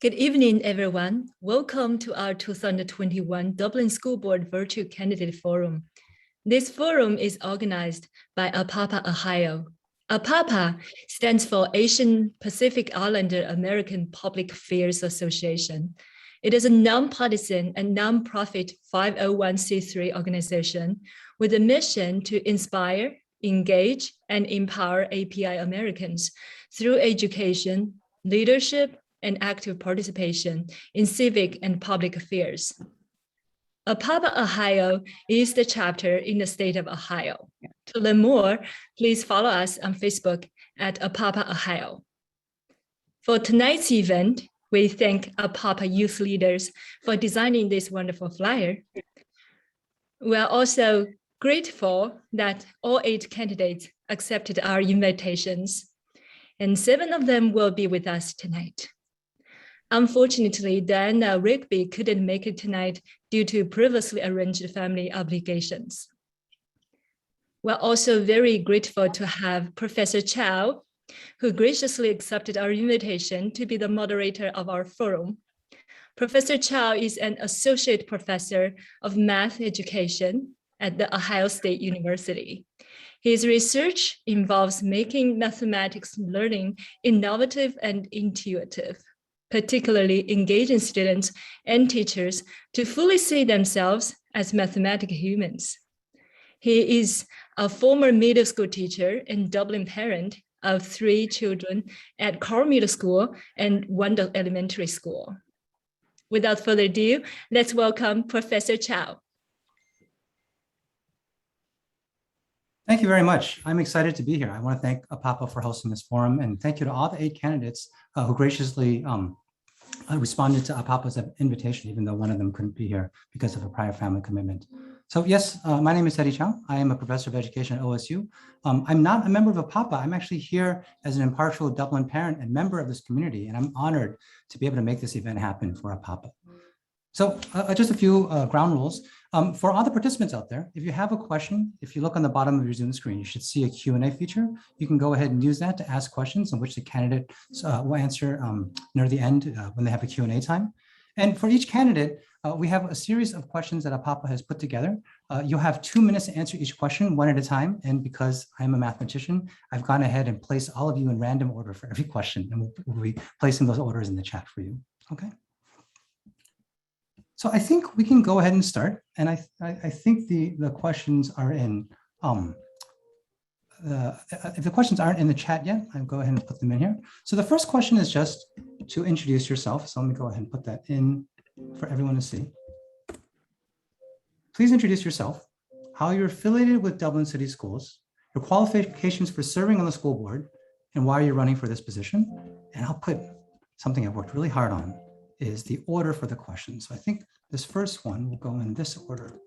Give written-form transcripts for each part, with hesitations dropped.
Good evening, everyone. Welcome to our 2021 Dublin School Board Virtual Candidate Forum. This forum is organized by APAPA Ohio. APAPA stands for Asian Pacific Islander American Public Affairs Association. It is a nonpartisan and nonprofit 501c3 organization with a mission to inspire, engage, and empower API Americans through education, leadership, and active participation in civic and public affairs. APAPA Ohio is the chapter in the state of Ohio. To learn more, please follow us on Facebook at APAPA Ohio. For tonight's event, we thank APAPA youth leaders for designing this wonderful flyer. We are also grateful that all 8 candidates accepted our invitations, and 7 of them will be with us tonight. Unfortunately, Diana Rigby couldn't make it tonight due to previously arranged family obligations. We're also very grateful to have Professor Chao, who graciously accepted our invitation to be the moderator of our forum. Professor Chao is an associate professor of math education at the Ohio State University. His research involves making mathematics learning innovative and intuitive, particularly engaging students and teachers to fully see themselves as mathematical humans. He is a former middle school teacher and Dublin parent of 3 children at Carl Middle School and Wendell Elementary School. Without further ado, let's welcome Professor Chao. Thank you very much. I'm excited to be here. I want to thank APAPA for hosting this forum, and thank you to all the 8 candidates who graciously responded to APAPA's invitation, even though one of them couldn't be here because of a prior family commitment. So yes, my name is Chao. I am a professor of education at OSU. I'm not a member of APAPA. I'm actually here as an impartial Dublin parent and member of this community, and I'm honored to be able to make this event happen for APAPA. So just a few ground rules. For all the participants out there, if you have a question, if you look on the bottom of your Zoom screen, you should see a Q&A feature. You can go ahead and use that to ask questions in which the candidate will answer near the end when they have a Q&A time. And for each candidate, we have a series of questions that APAPA has put together. You'll have 2 minutes to answer each question, one at a time. And because I'm a mathematician, I've gone ahead and placed all of you in random order for every question. And we'll be placing those orders in the chat for you, okay? So I think we can go ahead and start. And I think the questions are in, if the questions aren't in the chat yet, I'll go ahead and put them in here. So the first question is just to introduce yourself. So let me go ahead and put that in for everyone to see. Please introduce yourself, how you're affiliated with Dublin City Schools, your qualifications for serving on the school board, and why you're running for this position. And I'll put something I've worked really hard on is the order for the questions. So I think this first one will go in this order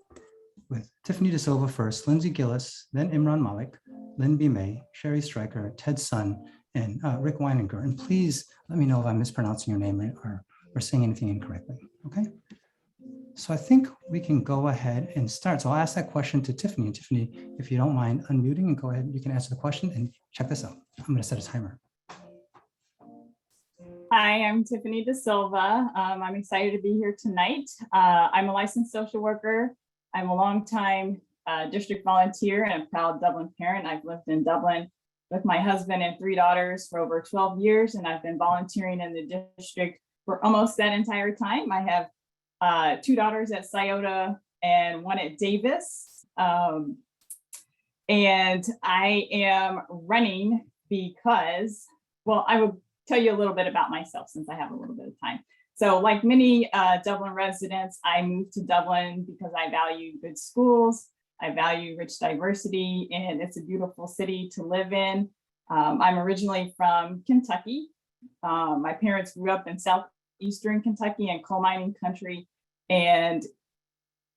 with Tiffany De Silva first, Lindsay Gillis, then Imran Malik, Lynn B. May, Sherry Streicher, Ted Sun, and Rick Weiner. And please let me know if I'm mispronouncing your name or saying anything incorrectly, okay? So I think we can go ahead and start. So I'll ask that question to Tiffany. And Tiffany, if you don't mind unmuting and go ahead, you can answer the question and check this out. I'm gonna set a timer. Hi, I'm Tiffany De Silva. I'm excited to be here tonight. I'm a licensed social worker. I'm a longtime district volunteer and a proud Dublin parent. I've lived in Dublin with my husband and 3 daughters for over 12 years, and I've been volunteering in the district for almost that entire time. I have 2 daughters at Scioto and 1 at Davis. And I am running because, well, I will tell you a little bit about myself since I have a little bit of time. So like many Dublin residents, I moved to Dublin because I value good schools, I value rich diversity, and it's a beautiful city to live in. I'm originally from Kentucky. My parents grew up in southeastern Kentucky and coal mining country. And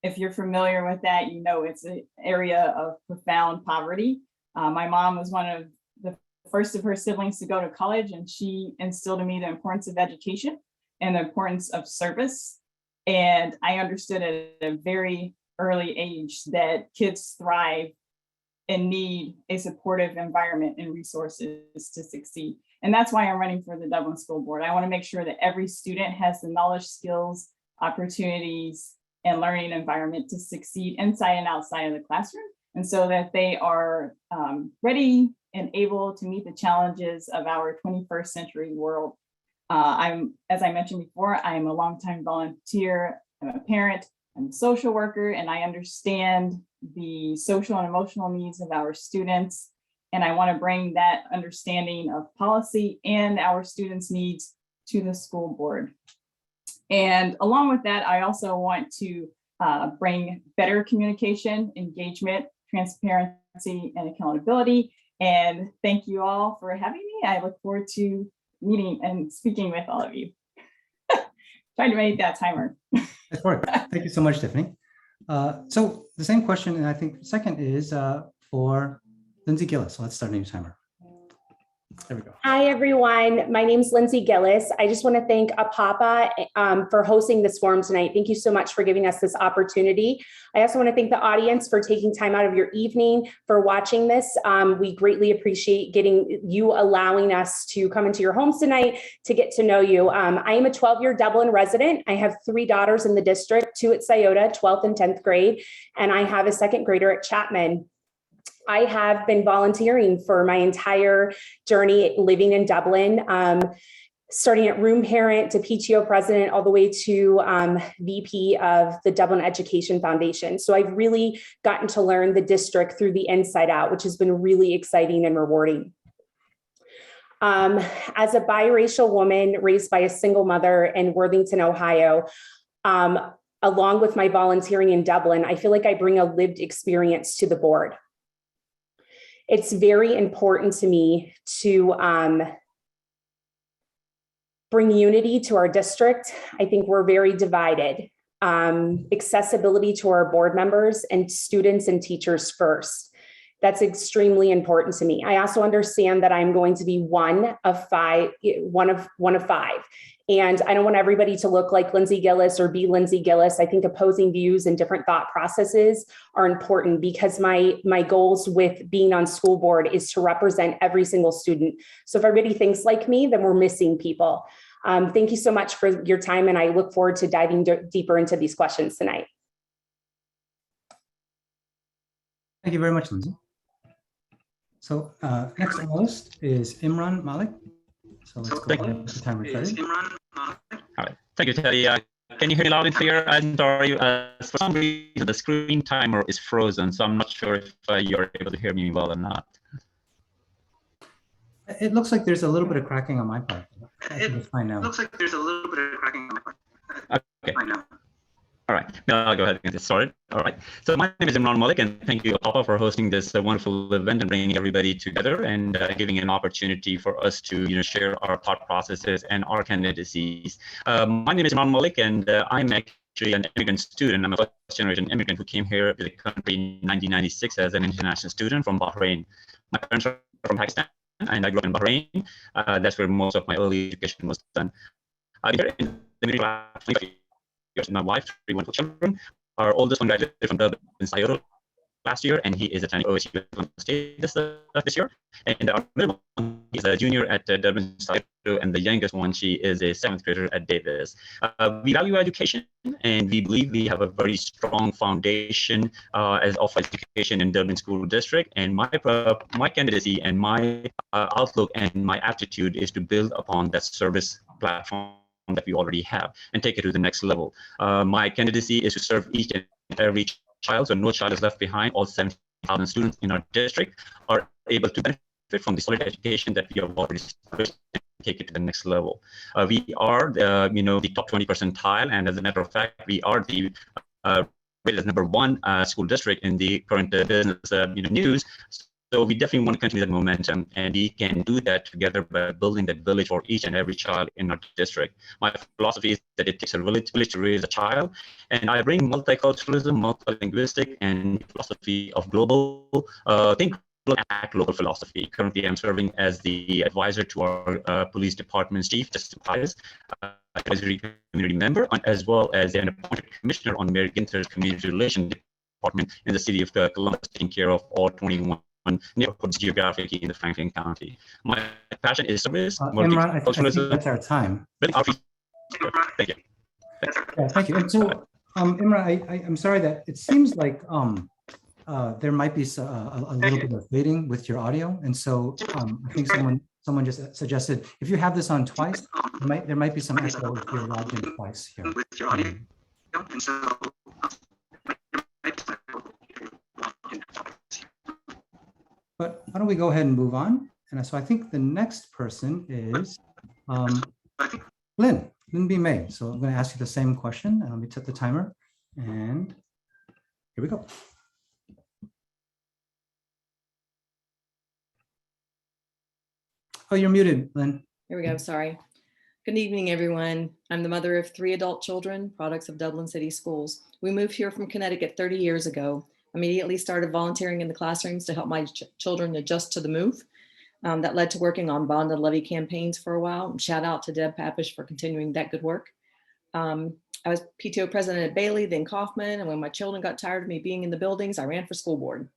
if you're familiar with that, you know it's an area of profound poverty. My mom was one of the first of her siblings to go to college, and she instilled in me the importance of education and the importance of service. And I understood at a very early age that kids thrive and need a supportive environment and resources to succeed. And that's why I'm running for the Dublin School Board. I want to make sure that every student has the knowledge, skills, opportunities, and learning environment to succeed inside and outside of the classroom, and so that they are ready and able to meet the challenges of our 21st century world. As I mentioned before, I'm a longtime volunteer, I'm a parent, I'm a social worker, and I understand the social and emotional needs of our students. And I want to bring that understanding of policy and our students' needs to the school board. And along with that, I also want to bring better communication, engagement, transparency, and accountability. And thank you all for having me. I look forward to meeting and speaking with all of you. Trying to make that timer. That's perfect. Thank you so much, Tiffany. So the same question, and I think second is for Lindsay Gillis. So let's start a new timer. There we go. Hi, everyone. My name is Lindsay Gillis. I just want to thank APAPA for hosting this forum tonight. Thank you so much for giving us this opportunity. I also want to thank the audience for taking time out of your evening for watching this. We greatly appreciate allowing us to come into your homes tonight to get to know you. I am a 12-year Dublin resident. I have 3 daughters in the district, 2 at Scioto, 12th and 10th grade, and I have a 2nd grader at Chapman. I have been volunteering for my entire journey living in Dublin, starting at room parent to PTO president, all the way to VP of the Dublin Education Foundation. So I've really gotten to learn the district through the inside out, which has been really exciting and rewarding. As a biracial woman raised by a single mother in Worthington, Ohio, along with my volunteering in Dublin, I feel like I bring a lived experience to the board. It's very important to me to bring unity to our district. I think we're very divided. Accessibility to our board members and students and teachers first. That's extremely important to me. I also understand that I'm going to be one of five. And I don't want everybody to look like Lindsay Gillis or be Lindsay Gillis. I think opposing views and different thought processes are important, because my goals with being on school board is to represent every single student. So if everybody thinks like me, then we're missing people. Thank you so much for your time, and I look forward to diving deeper into these questions tonight. Thank you very much, Lindsay. So next on the list is Imran Malik. So let's go ahead with the timer started. All right. Thank you, Teddy. Can you hear me loud and clear? I'm sorry. For some reason, the screen timer is frozen, so I'm not sure if you're able to hear me well or not. It looks like there's a little bit of cracking on my part. It looks like there's a little bit of cracking on my part. Okay. All right, now I'll go ahead and get started. All right, so my name is Imran Malik, and thank you, APAPA, for hosting this wonderful event and bringing everybody together and giving an opportunity for us to share our thought processes and our candidacies. My name is Imran Malik, and I'm actually an immigrant student. I'm a first-generation immigrant who came here to the country in 1996 as an international student from Bahrain. My parents are from Pakistan, and I grew up in Bahrain. That's where most of my early education was done. I've been here in the middle of 25 years. My wife, 3 wonderful children. Our oldest one graduated from Dublin School last year, and he is attending OSU State this year. And our middle one is a junior at Dublin School, and the youngest one, she is a 7th grader at Davis. We value education, and we believe we have a very strong foundation as of education in Dublin School District. And my candidacy and my outlook and my attitude is to build upon that service platform that we already have and take it to the next level. My candidacy is to serve each and every child, so no child is left behind. All 70,000 students in our district are able to benefit from the solid education that we have already established and take it to the next level. We are the top 20 percentile, and as a matter of fact, we are the rated as #1 school district in the current business news. So we definitely want to continue that momentum, and we can do that together by building that village for each and every child in our district. My philosophy is that it takes a village to raise a child, and I bring multiculturalism, multilinguistic, and philosophy of global act local philosophy. Currently, I'm serving as the advisor to our police department's chief, Justice Pius, advisory community member, as well as an appointed commissioner on Mary Ginther's community relations department in the city of Columbus, taking care of all 21 neighborhoods geographically in the Franklin County. My passion is service, Imran, I think multiculturalism. that's our time. Thank you. Yeah, thank you. And so, Imran, I'm sorry that it seems like there might be a little bit of fading with your audio. And so I think someone just suggested, if you have this on twice, there might be some echo if you're logged in twice here. But why don't we go ahead and move on? And so I think the next person is Lynn B. May. So I'm going to ask you the same question. And let me set the timer. And here we go. Oh, you're muted, Lynn. Here we go, sorry. Good evening, everyone. I'm the mother of 3 adult children, products of Dublin City Schools. We moved here from Connecticut 30 years ago. Immediately started volunteering in the classrooms to help my children adjust to the move. That led to working on bond and levy campaigns for a while. Shout out to Deb Papish for continuing that good work. I was PTO president at Bailey, then Kaufman, and when my children got tired of me being in the buildings, I ran for school board,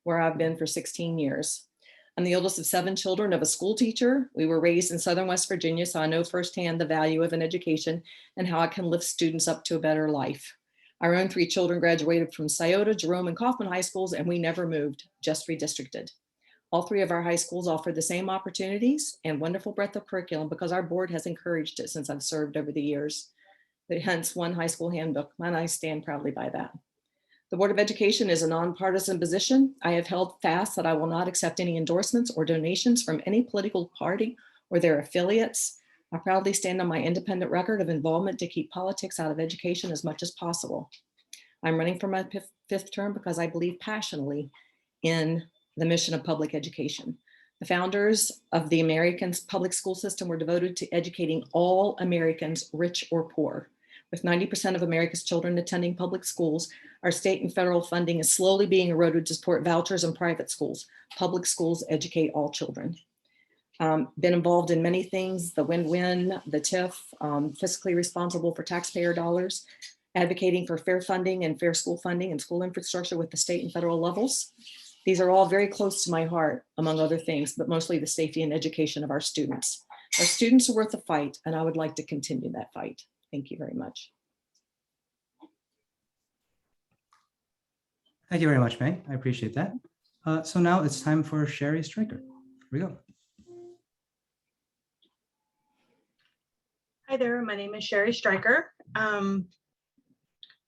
where I've been for 16 years. I'm the oldest of 7 children of a school teacher. We were raised in Southern West Virginia, so I know firsthand the value of an education and how it can lift students up to a better life. Our own 3 children graduated from Scioto, Jerome, and Kaufman high schools, and we never moved, just redistricted. All 3 of our high schools offer the same opportunities and wonderful breadth of curriculum because our board has encouraged it since I've served over the years. Hence one high school handbook, and I stand proudly by that. The Board of Education is a nonpartisan position. I have held fast that I will not accept any endorsements or donations from any political party or their affiliates. I proudly stand on my independent record of involvement to keep politics out of education as much as possible. I'm running for my 5th term because I believe passionately in the mission of public education. The founders of the American public school system were devoted to educating all Americans, rich or poor. With 90% of America's children attending public schools, our state and federal funding is slowly being eroded to support vouchers and private schools. Public schools educate all children. Been involved in many things, the win-win, the TIF, fiscally responsible for taxpayer dollars, advocating for fair funding and fair school funding and school infrastructure with the state and federal levels. These are all very close to my heart, among other things, but mostly the safety and education of our students. Our students are worth the fight, and I would like to continue that fight. Thank you very much. Thank you very much, May. I appreciate that. So now it's time for Sherry Streicher. Here we go. Hi there, my name is Sherry Streicher.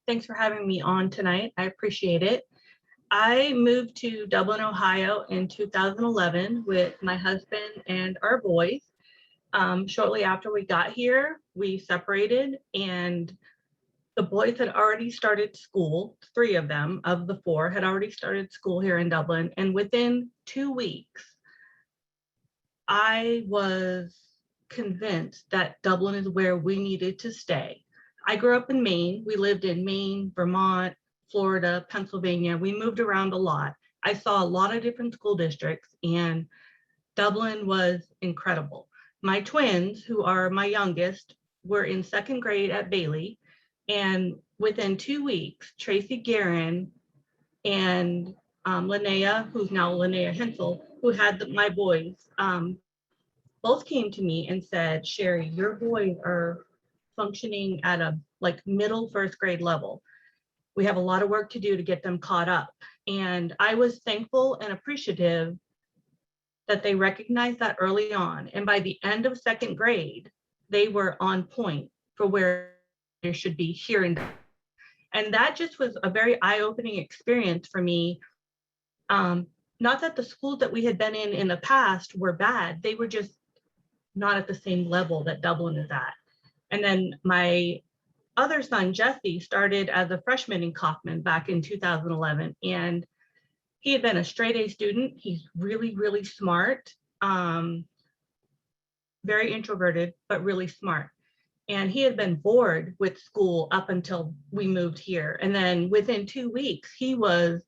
Thanks for having me on tonight. I appreciate it. I moved to Dublin, Ohio in 2011 with my husband and our boys. Shortly after we got here, we separated and the boys had already started school. 3 of them, of the 4, had already started school here in Dublin. And within 2 weeks, I was convinced that Dublin is where we needed to stay. I grew up in Maine. We lived in Maine, Vermont, Florida, Pennsylvania. We moved around a lot. I saw a lot of different school districts and Dublin was incredible. My twins, who are my youngest, were in 2nd grade at Bailey. And within 2 weeks, Tracy Guerin and Linnea, who's now Linnea Hensel, who had my boys, both came to me and said, Sherry, your boys are functioning at a middle 1st grade level. We have a lot of work to do to get them caught up. And I was thankful and appreciative that they recognized that early on. And by the end of 2nd grade, they were on point for where they should be here in Dublin. And that just was a very eye-opening experience for me. Not that the schools that we had been in the past were bad, they were just not at the same level that Dublin is at. And then my other son, Jesse, started as a freshman in Kaufman back in 2011. And he had been a straight A student. He's really, really smart, very introverted, but really smart. And he had been bored with school up until we moved here. And then within 2 weeks, he was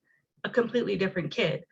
a completely different kid.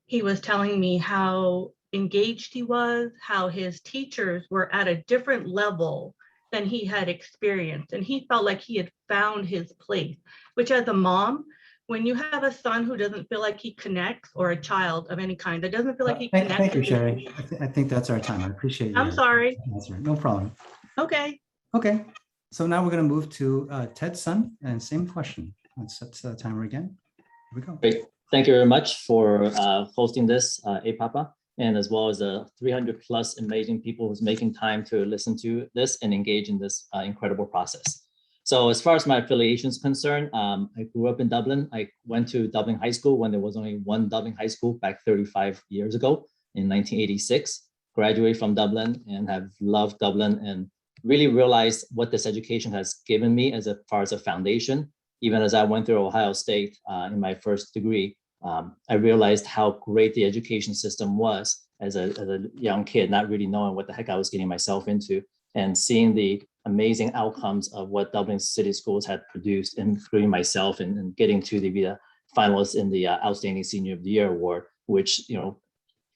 He was telling me how engaged he was, how his teachers were at a different level than he had experienced. And he felt like he had found his place, which as a mom, when you have a son who doesn't feel like he connects, or a child of any kind that doesn't feel like he Thank connects. you, Sherry. I think that's our time. I appreciate I'm your sorry. answer. No problem. Okay. Okay, so now we're going to move to Ted's son, and same question. Let's set the timer again. Here we go. Great. Thank you very much for hosting this APAPA, and as well as the 300 plus amazing people who's making time to listen to this and engage in this incredible process. So as far as my affiliation is concerned, I grew up in Dublin. I went to Dublin High School when there was only one Dublin High School back 35 years ago in 1986. Graduated from Dublin and have loved Dublin and really realized what this education has given me as far as a foundation. Even as I went through Ohio State in my first degree, I realized how great the education system was as a young kid, not really knowing what the heck I was getting myself into, and seeing the amazing outcomes of what Dublin City Schools had produced, including myself, and getting to be a finalist in the Outstanding Senior of the Year award, which,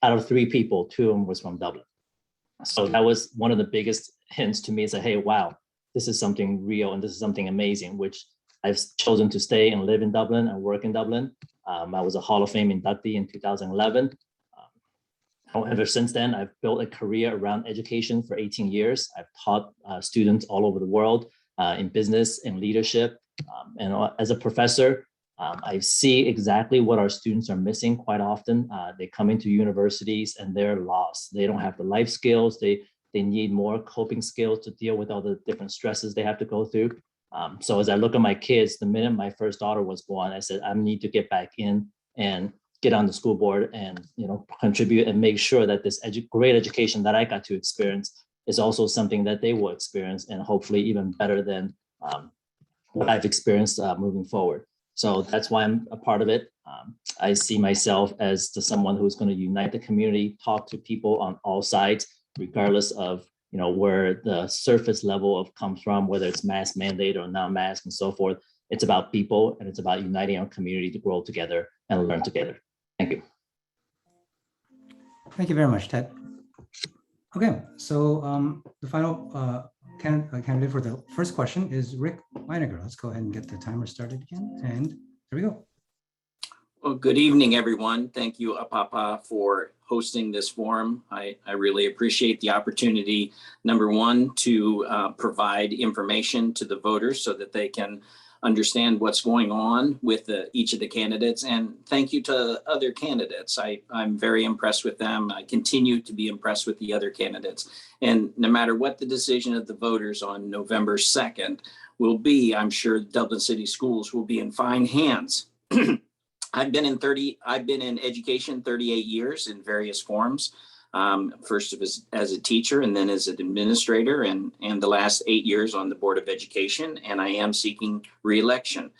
out of 3 people, 2 of them was from Dublin. So that was one of the biggest hints to me, is that, hey, wow, this is something real and this is something amazing, which I've chosen to stay and live in Dublin and work in Dublin. I was a Hall of Fame inductee in 2011. However, since then, I've built a career around education for 18 years. I've taught students all over the world in business and leadership. And as a professor, I see exactly what our students are missing quite often. They come into universities and they're lost. They don't have the life skills. They need more coping skills to deal with all the different stresses they have to go through. So as I look at my kids, the minute my first daughter was born, I said, I need to get back in and get on the school board and contribute and make sure that this great education that I got to experience is also something that they will experience, and hopefully even better than what I've experienced moving forward. So that's why I'm a part of it. I see myself as someone who's going to unite the community, talk to people on all sides, regardless of where the surface level of comes from, whether it's mask mandate or non-mask and so forth. It's about people, and it's about uniting our community to grow together and learn together. Thank you. Thank you very much, Ted. Okay, so the final candidate for the first question is Rick Weiner. Let's go ahead and get the timer started again. And there we go. Well, good evening, everyone. Thank you, APAPA, for hosting this forum. I really appreciate the opportunity, number one, to provide information to the voters so that they can understand what's going on with each of the candidates. And thank you to other candidates. I'm very impressed with them. I continue to be impressed with the other candidates. And no matter what the decision of the voters on November 2nd will be, I'm sure Dublin City Schools will be in fine hands. I've been in education 38 years in various forms. First as a teacher and then as an administrator, and the last 8 years on the Board of Education, and I am seeking re-election.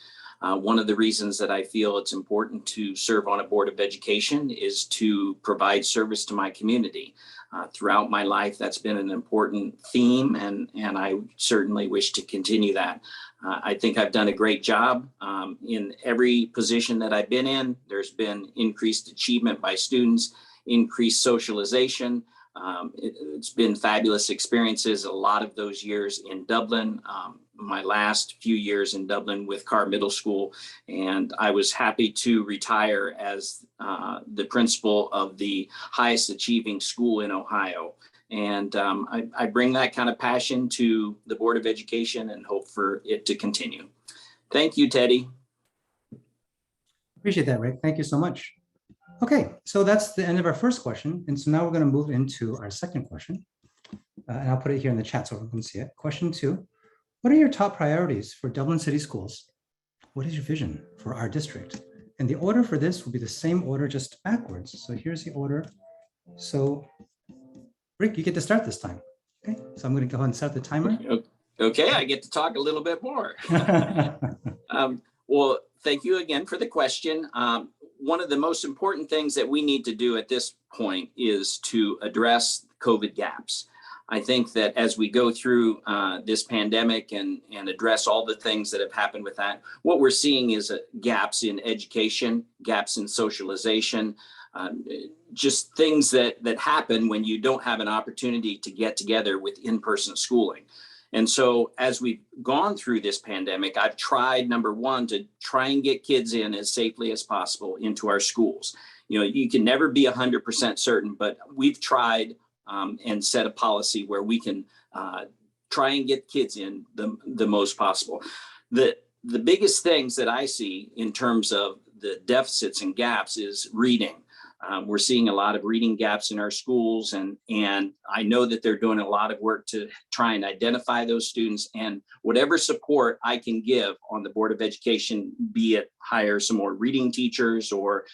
One of the reasons that I feel it's important to serve on a Board of Education is to provide service to my community. Throughout my life, that's been an important theme, and I certainly wish to continue that. I think I've done a great job in every position that I've been in. There's been increased achievement by students, increased socialization. It's been fabulous experiences, a lot of those years in Dublin, my last few years in Dublin with Carr Middle School. And I was happy to retire as the principal of the highest achieving school in Ohio. And I bring that kind of passion to the Board of Education and hope for it to continue. Thank you, Teddy. Appreciate that, Rick. Thank you so much. Okay, so that's the end of our first question. And so now we're going to move into our second question. And I'll put it here in the chat so everyone can see it. Question 2, what are your top priorities for Dublin City Schools? What is your vision for our district? And the order for this will be the same order, just backwards. So here's the order. So Rick, you get to start this time. Okay, so I'm going to go ahead and start the timer. Okay, I get to talk a little bit more. Well, thank you again for the question. One of the most important things that we need to do at this point is to address COVID gaps. I think that as we go through this pandemic and address all the things that have happened with that, what we're seeing is gaps in education, gaps in socialization, just things that happen when you don't have an opportunity to get together with in-person schooling. And so as we've gone through this pandemic, I've tried, number one, to try and get kids in as safely as possible into our schools. You know, you can never be 100% certain, but we've tried and set a policy where we can try and get kids in the most possible. The biggest things that I see in terms of the deficits and gaps is reading. We're seeing a lot of reading gaps in our schools, and I know that they're doing a lot of work to try and identify those students, and whatever support I can give on the Board of Education, be it hire some more reading teachers or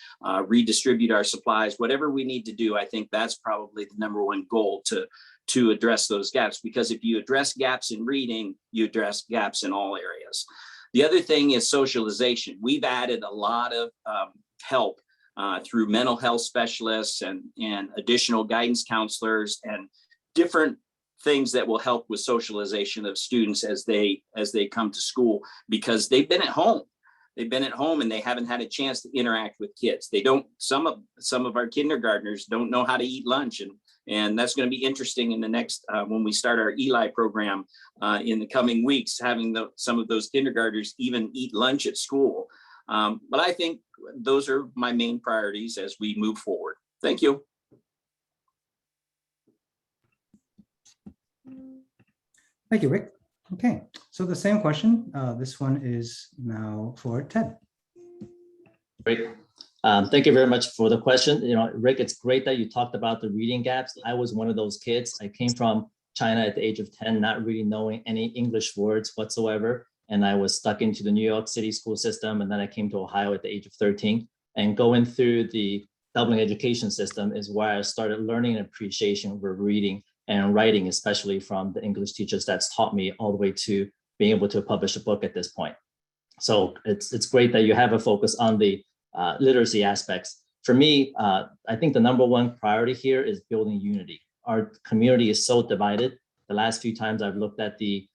redistribute our supplies, whatever we need to do, I think that's probably the number one goal to address those gaps, because if you address gaps in reading, you address gaps in all areas. The other thing is socialization. We've added a lot of help through mental health specialists and additional guidance counselors and different things that will help with socialization of students as they come to school, because they've been at home. They've been at home and they haven't had a chance to interact with kids. They don't, some of our kindergartners don't know how to eat lunch, and that's going to be interesting in the next, when we start our Eli program in the coming weeks, having some of those kindergartners even eat lunch at school. But I think those are my main priorities as we move forward. Thank you. Thank you, Rick. Okay, so the same question. This one is now for Ted. Great. Thank you very much for the question. You know, Rick, it's great that you talked about the reading gaps. I was one of those kids. I came from China at the age of 10, not really knowing any English words whatsoever. And I was stuck into the New York City school system. And then I came to Ohio at the age of 13. And going through the Dublin education system is where I started learning an appreciation for reading and writing, especially from the English teachers that's taught me all the way to being able to publish a book at this point. So it's great that you have a focus on the literacy aspects. For me, I think the number one priority here is building unity. Our community is so divided. The last few times I've looked at the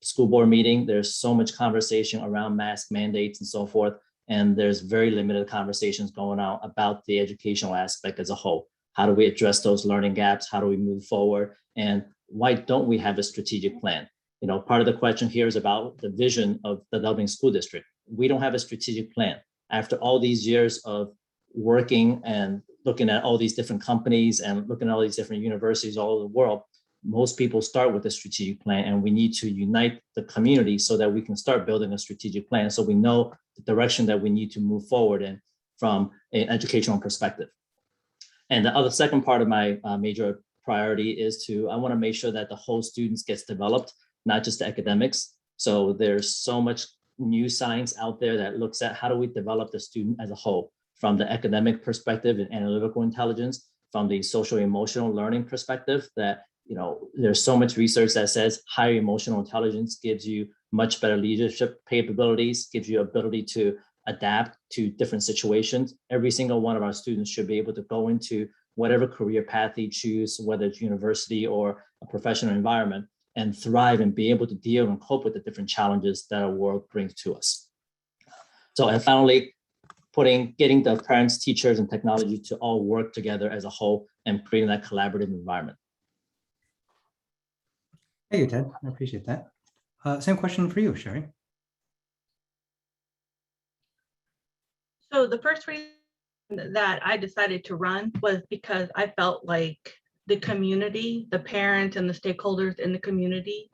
school board meeting, there's so much conversation around mask mandates and so forth, and there's very limited conversations going on about the educational aspect as a whole. How do we address those learning gaps? How do we move forward? And why don't we have a strategic plan? You know, part of the question here is about the vision of the Dublin School District. We don't have a strategic plan. After all these years of working and looking at all these different companies and looking at all these different universities all over the world, most people start with a strategic plan, and we need to unite the community so that we can start building a strategic plan so we know the direction that we need to move forward in from an educational perspective. And the other second part of my major priority is I want to make sure that the whole students gets developed, not just the academics. So there's so much new science out there that looks at how do we develop the student as a whole, from the academic perspective and analytical intelligence, from the social emotional learning perspective, that, you know, there's so much research that says higher emotional intelligence gives you much better leadership capabilities, gives you ability to adapt to different situations. Every single one of our students should be able to go into whatever career path they choose, whether it's university or a professional environment, and thrive and be able to deal and cope with the different challenges that our world brings to us. So, and finally, getting the parents, teachers, and technology to all work together as a whole and creating that collaborative environment. Thank you, Ted. I appreciate that. Same question for you, Sherry. So the first reason that I decided to run was because I felt like the community, the parents and the stakeholders in the community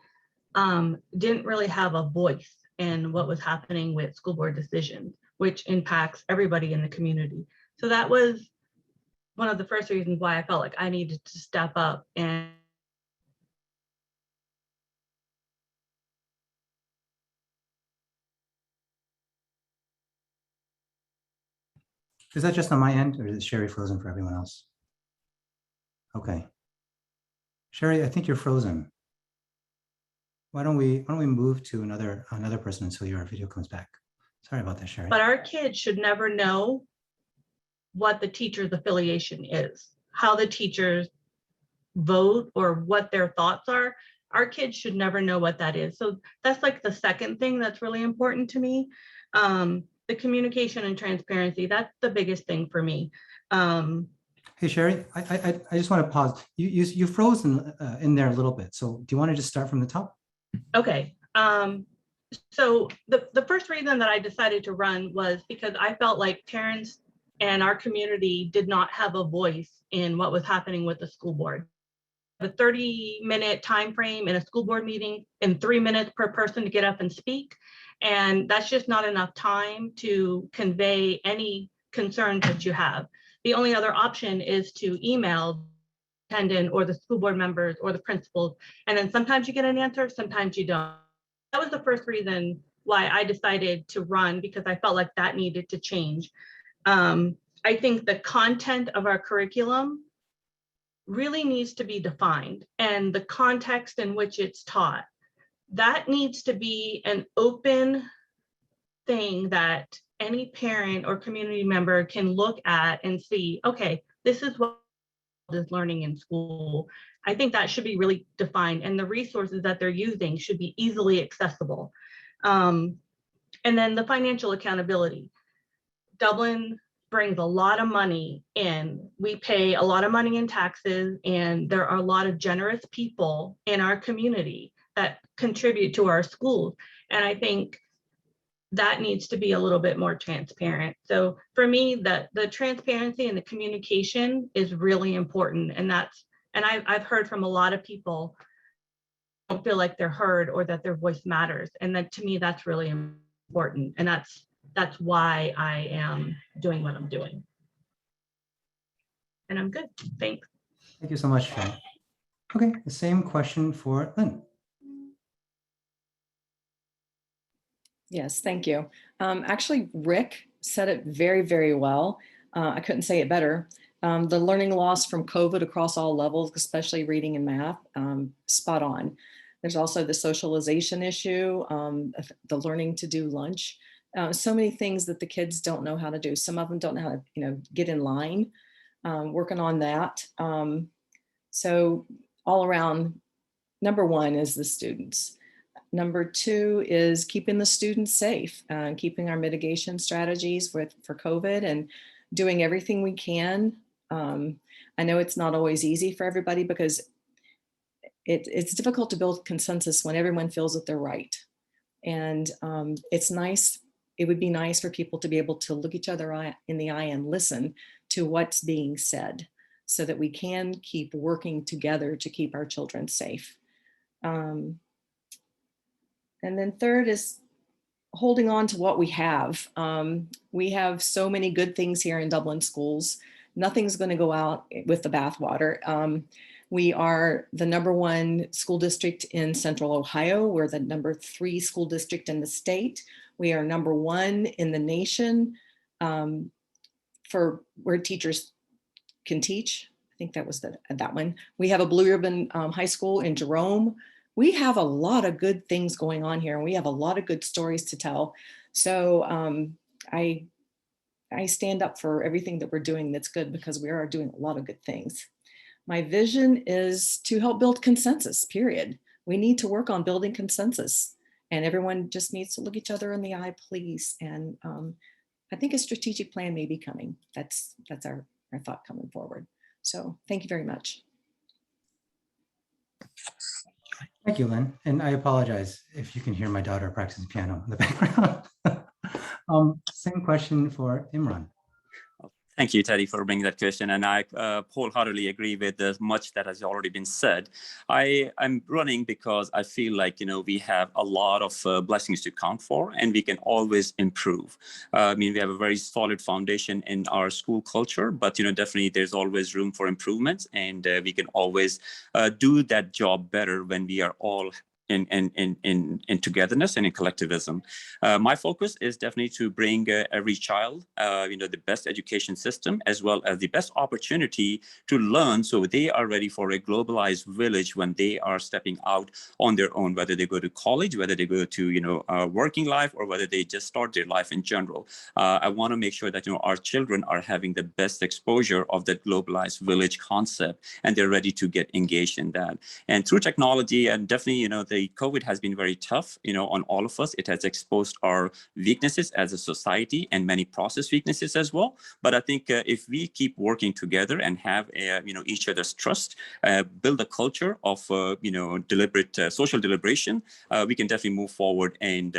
didn't really have a voice in what was happening with school board decisions, which impacts everybody in the community. So that was one of the first reasons why I felt like I needed to step up and Is that just on my end, or is Sherry frozen for everyone else? Okay. Sherry, I think you're frozen. Why don't we move to another person until your video comes back? Sorry about that, Sherry. But our kids should never know what the teacher's affiliation is, how the teachers vote or what their thoughts are. Our kids should never know what that is. So that's like the second thing that's really important to me. The communication and transparency, that's the biggest thing for me. Hey, Sherry, I just want to pause. You frozen in there a little bit. So do you want to just start from the top? Okay. So the first reason that I decided to run was because I felt like parents and our community did not have a voice in what was happening with the school board. A 30-minute time frame in a school board meeting and 3 minutes per person to get up and speak. And that's just not enough time to convey any concerns that you have. The only other option is to email the attendant or the school board members or the principals. And then sometimes you get an answer, sometimes you don't. That was the first reason why I decided to run, because I felt like that needed to change. I think the content of our curriculum really needs to be defined, and the context in which it's taught. That needs to be an open thing that any parent or community member can look at and see, okay, this is what is learning in school. I think that should be really defined, and the resources that they're using should be easily accessible. And then the financial accountability. Dublin brings a lot of money in. We pay a lot of money in taxes, and there are a lot of generous people in our community that contribute to our schools. And I think that needs to be a little bit more transparent. So for me, the transparency and the communication is really important. And I've heard from a lot of people who don't feel like they're heard or that their voice matters. And that, to me, that's really important. And that's why I am doing what I'm doing. And I'm good. Thanks. Thank you so much, Chang. Okay, the same question for Lynn. Yes, thank you. Actually, Rick said it very, very well. I couldn't say it better. The learning loss from COVID across all levels, especially reading and math, spot on. There's also the socialization issue, the learning to do lunch. So many things that the kids don't know how to do. Some of them don't know how to, get in line, working on that. So all around, number one is the students. Number two is keeping the students safe, keeping our mitigation strategies for COVID and doing everything we can. I know it's not always easy for everybody because it's difficult to build consensus when everyone feels that they're right. And it's nice. It would be nice for people to be able to look each other in the eye and listen to what's being said so that we can keep working together to keep our children safe. And then third is holding on to what we have. We have so many good things here in Dublin schools. Nothing's going to go out with the bathwater. We are the -- school district in Central Ohio. We're the #3 school district in the state. We are #1 in the nation for where teachers can teach. I think that was that one. We have a Blue Ribbon High School in Jerome. We have a lot of good things going on here, and we have a lot of good stories to tell. So I stand up for everything that we're doing that's good, because we are doing a lot of good things. My vision is to help build consensus, period. We need to work on building consensus, and everyone just needs to look each other in the eye, please. And I think a strategic plan may be coming. That's our thought coming forward. So thank you very much. Thank you, Lynn. And I apologize if you can hear my daughter practicing piano in the background. Same question for Imran. Thank you, Teddy, for bringing that question. And I wholeheartedly agree with much that has already been said. I'm running because I feel like, we have a lot of blessings to count for, and we can always improve. We have a very solid foundation in our school culture, but, definitely there's always room for improvement, and we can always do that job better when we are all in togetherness and in collectivism. My focus is definitely to bring every child, the best education system, as well as the best opportunity to learn, so they are ready for a globalized village when they are stepping out on their own, whether they go to college, whether they go to working life, or whether they just start their life in general. I want to make sure that our children are having the best exposure of that globalized village concept, and they're ready to get engaged in that. And through technology, and definitely the COVID has been very tough, on all of us. It has exposed our weaknesses as a society and many process weaknesses as well. But I think if we keep working together and have, each other's trust, build a culture of, deliberate social deliberation, we can definitely move forward. And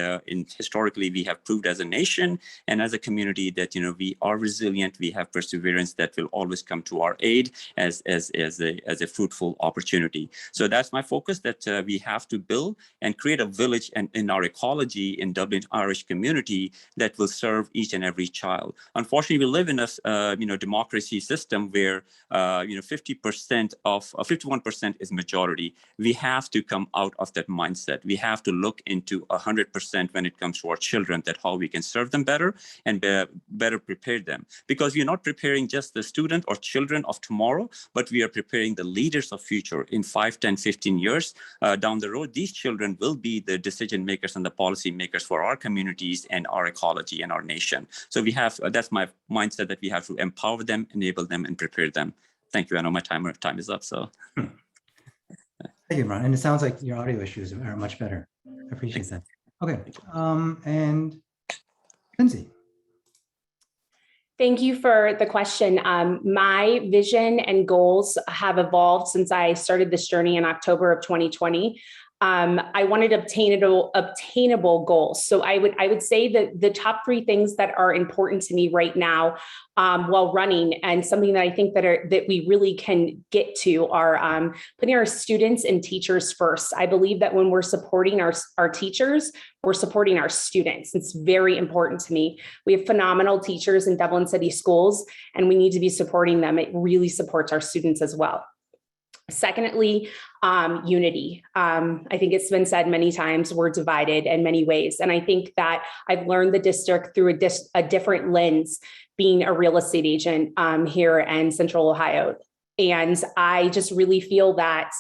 historically, we have proved as a nation and as a community that, we are resilient. We have perseverance that will always come to our aid as a fruitful opportunity. So that's my focus, that we have to build and create a village and in our ecology in Dublin Irish community that will serve each and every child. Unfortunately, we live in a democracy system where 51% is majority. We have to come out of that mindset. We have to look into 100% when it comes to our children, that how we can serve them better and better prepare them. Because we're not preparing just the student or children of tomorrow, but we are preparing the leaders of future. In 5, 10, 15 years down the road, these children will be the decision makers and the policy makers for our communities and our ecology and our nation. So we have, that's my mindset, that we have to empower them, enable them, and prepare them. Thank you. I know my time is up. So. Thank you, Imran. And it sounds like your audio issues are much better. I appreciate that. Okay. And Lindsay. Thank you for the question. My vision and goals have evolved since I started this journey in October of 2020. I wanted obtainable goals. So I would say that the top 3 things that are important to me right now while running, and something that I think that we really can get to, are putting our students and teachers first. I believe that when we're supporting our teachers, we're supporting our students. It's very important to me. We have phenomenal teachers in Dublin City Schools, and we need to be supporting them. It really supports our students as well. Secondly, unity. I think it's been said many times, we're divided in many ways. And I think that I've learned the district through a different lens, being a real estate agent here in Central Ohio. And I just really feel that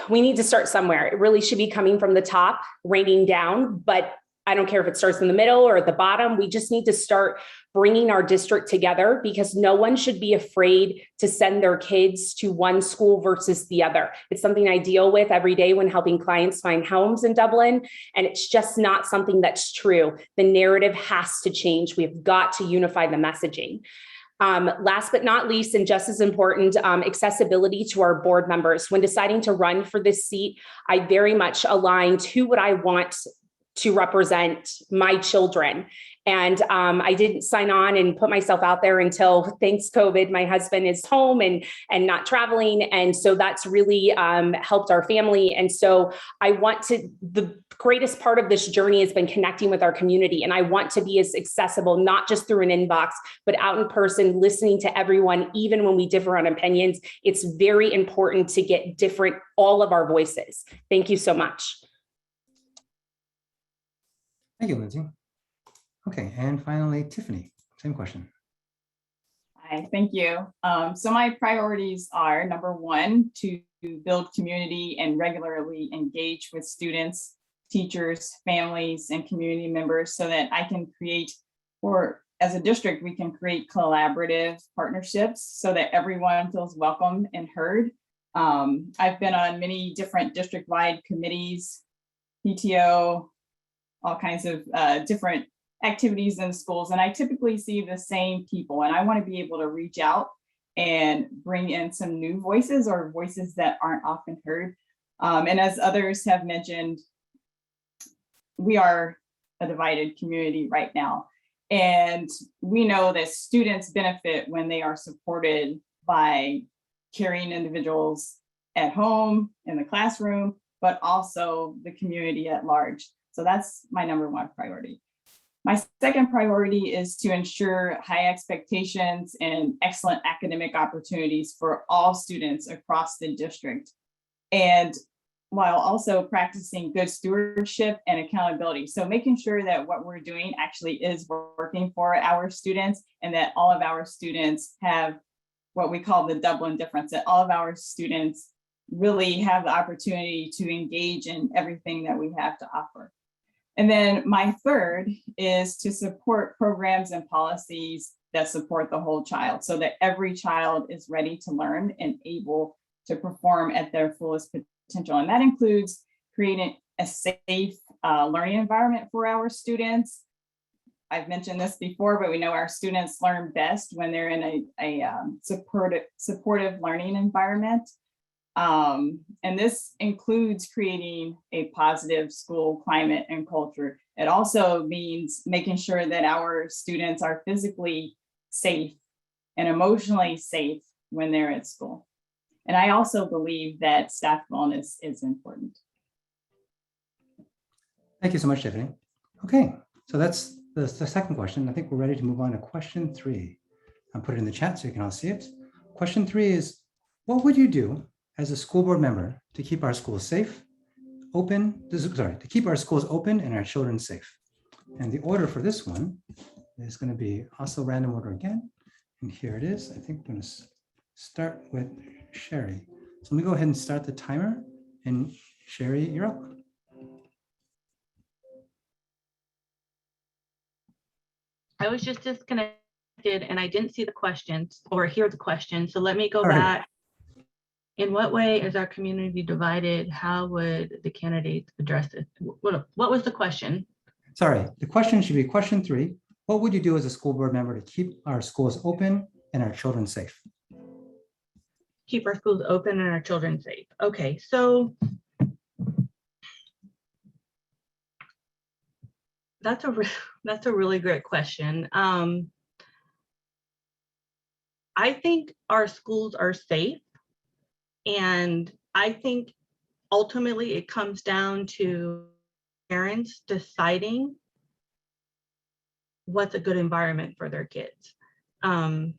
we need to start somewhere. It really should be coming from the top, raining down, but I don't care if it starts in the middle or at the bottom. We just need to start bringing our district together, because no one should be afraid to send their kids to one school versus the other. It's something I deal with every day when helping clients find homes in Dublin, and it's just not something that's true. The narrative has to change. We've got to unify the messaging. Last but not least, and just as important, accessibility to our board members. When deciding to run for this seat, I very much aligned who would I want to represent my children. And I didn't sign on and put myself out there until, thanks COVID, my husband is home and not traveling. And so that's really helped our family. And so the greatest part of this journey has been connecting with our community. And I want to be as accessible, not just through an inbox, but out in person, listening to everyone, even when we differ on opinions. It's very important to get all of our voices. Thank you so much. Thank you, Lindsay. Okay, and finally, Tiffany, same question. Hi, thank you. So my priorities are, number 1, to build community and regularly engage with students, teachers, families, and community members so that I can create, or as a district, we can create collaborative partnerships so that everyone feels welcome and heard. I've been on many different district-wide committees, PTO, all kinds of different activities in schools. And I typically see the same people, and I want to be able to reach out and bring in some new voices or voices that aren't often heard. And as others have mentioned, we are a divided community right now. And we know that students benefit when they are supported by caring individuals at home, in the classroom, but also the community at large. So that's my number 1 priority. My second priority is to ensure high expectations and excellent academic opportunities for all students across the district, and while also practicing good stewardship and accountability. So making sure that what we're doing actually is working for our students, and that all of our students have what we call the Dublin difference, that all of our students really have the opportunity to engage in everything that we have to offer. And then my third is to support programs and policies that support the whole child, so that every child is ready to learn and able to perform at their fullest potential. And that includes creating a safe learning environment for our students. I've mentioned this before, but we know our students learn best when they're in a supportive learning environment. And this includes creating a positive school climate and culture. It also means making sure that our students are physically safe and emotionally safe when they're at school. And I also believe that staff wellness is important. Thank you so much, Tiffany. Okay, so that's the second question. I think we're ready to move on to question 3. I'll put it in the chat so you can all see it. Question 3 is, what would you do as a school board member to keep our schools safe, to keep our schools open and our children safe? And the order for this one is going to be also random order again. And here it is. I think I'm going to start with Sherry. So let me go ahead and start the timer. And Sherry, you're up. I was just disconnected and I didn't see the questions or hear the question. So let me go All right. back. In what way is our community divided? How would the candidates address it? What was the question? Sorry, the question should be question 3. What would you do as a school board member to keep our schools open and our children safe? Keep our schools open and our children safe. Okay, so that's a really great question. I think our schools are safe, and I think ultimately it comes down to parents deciding what's a good environment for their kids. And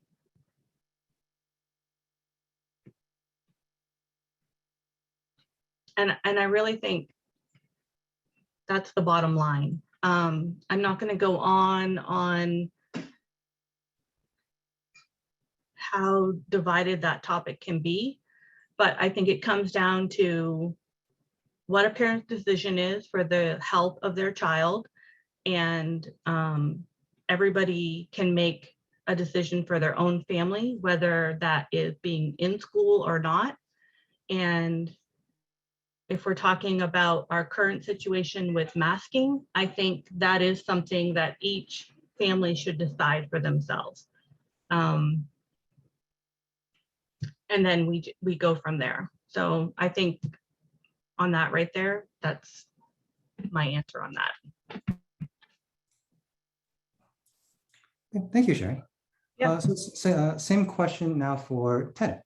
I really think that's the bottom line. I'm not going to go on how divided that topic can be, but I think it comes down to what a parent's decision is for the health of their child, and everybody can make a decision for their own family, whether that is being in school or not. And if we're talking about our current situation with masking, I think that is something that each family should decide for themselves. And then we go from there. So I think on that right there, that's my answer on that. Thank you, Sherry. Yeah. Same question now for Ted.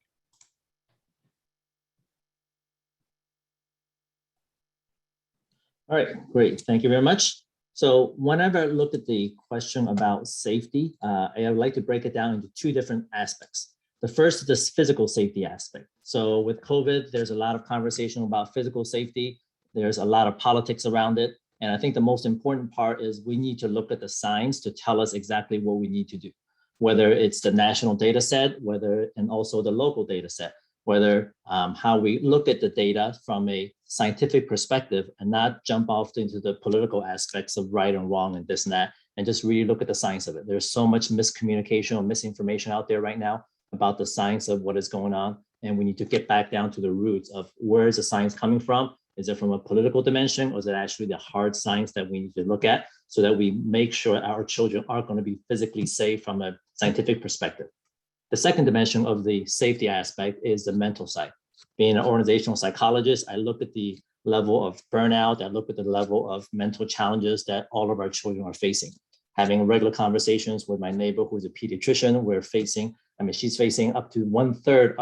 All right, great. Thank you very much. So whenever I look at the question about safety, I would like to break it down into 2 different aspects. The first is this physical safety aspect. So with COVID, there's a lot of conversation about physical safety. There's a lot of politics around it. And I think the most important part is we need to look at the science to tell us exactly what we need to do, whether it's the national data set, and also the local data set, whether how we look at the data from a scientific perspective and not jump off into the political aspects of right and wrong and this and that, and just really look at the science of it. There's so much miscommunication or misinformation out there right now about the science of what is going on. And we need to get back down to the roots of where is the science coming from? Is it from a political dimension, or is it actually the hard science that we need to look at so that we make sure our children are going to be physically safe from a scientific perspective? The second dimension of the safety aspect is the mental side. Being an organizational psychologist, I look at the level of burnout, I look at the level of mental challenges that all of our children are facing. Having regular conversations with my neighbor who's a pediatrician, she's facing up to 1/3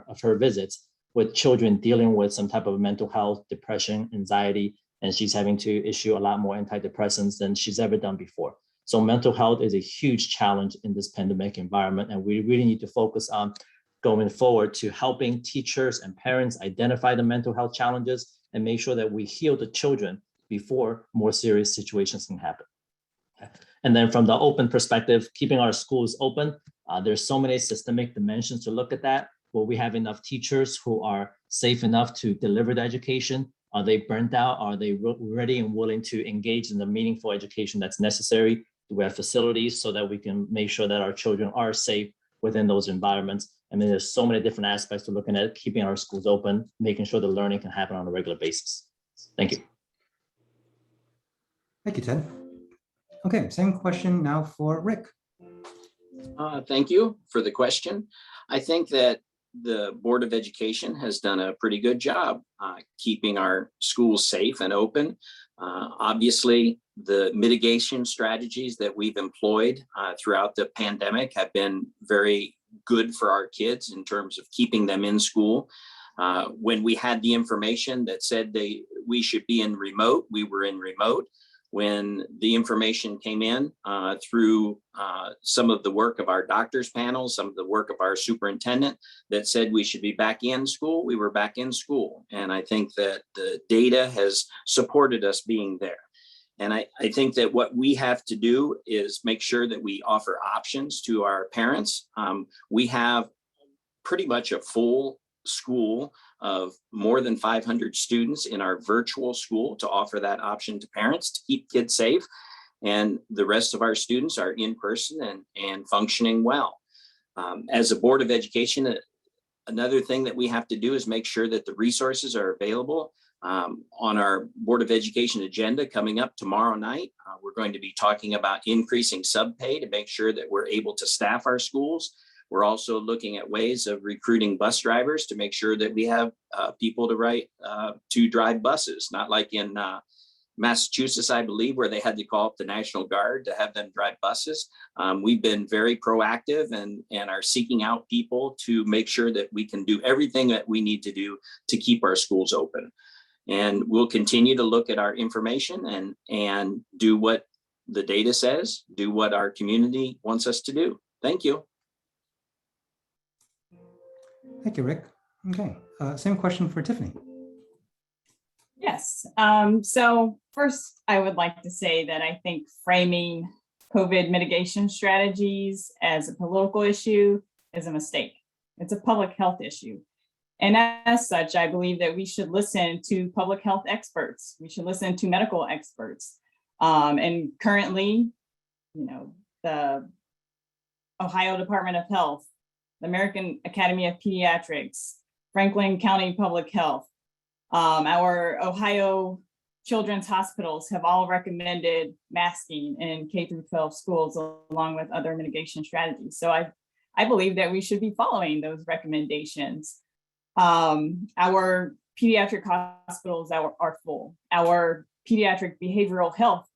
of her visits with children dealing with some type of mental health, depression, anxiety, and she's having to issue a lot more antidepressants than she's ever done before. So mental health is a huge challenge in this pandemic environment, and we really need to focus on going forward to helping teachers and parents identify the mental health challenges and make sure that we heal the children before more serious situations can happen. And then from the open perspective, keeping our schools open, there's so many systemic dimensions to look at that. Will we have enough teachers who are safe enough to deliver the education? Are they burnt out? Are they ready and willing to engage in the meaningful education that's necessary? Do we have facilities so that we can make sure that our children are safe within those environments? I mean, there's so many different aspects to looking at keeping our schools open, making sure the learning can happen on a regular basis. Thank you. Thank you, Ted. Okay, same question now for Rick. Thank you for the question. I think that the Board of Education has done a pretty good job keeping our schools safe and open. Obviously, the mitigation strategies that we've employed throughout the pandemic have been very good for our kids in terms of keeping them in school. When we had the information that said we should be in remote, we were in remote. When the information came in through some of the work of our doctors panel, some of the work of our superintendent that said we should be back in school, we were back in school. And I think that the data has supported us being there. And I think that what we have to do is make sure that we offer options to our parents. We have pretty much a full school of more than 500 students in our virtual school to offer that option to parents to keep kids safe. And the rest of our students are in person and functioning well. As a Board of Education, another thing that we have to do is make sure that the resources are available. On our Board of Education agenda coming up tomorrow night, we're going to be talking about increasing subpay to make sure that we're able to staff our schools. We're also looking at ways of recruiting bus drivers to make sure that we have people to drive buses, not like in Massachusetts, I believe, where they had to call up the National Guard to have them drive buses. We've been very proactive and are seeking out people to make sure that we can do everything that we need to do to keep our schools open. And we'll continue to look at our information and do what the data says, do what our community wants us to do. Thank you. Thank you, Rick. Okay, same question for Tiffany. Yes. So first, I would like to say that I think framing COVID mitigation strategies as a political issue is a mistake. It's a public health issue. And as such, I believe that we should listen to public health experts. We should listen to medical experts. And currently, the Ohio Department of Health, the American Academy of Pediatrics, Franklin County Public Health, our Ohio children's hospitals have all recommended masking in K through 12 schools along with other mitigation strategies. So I believe that we should be following those recommendations. Our pediatric hospitals are full. Our pediatric behavioral health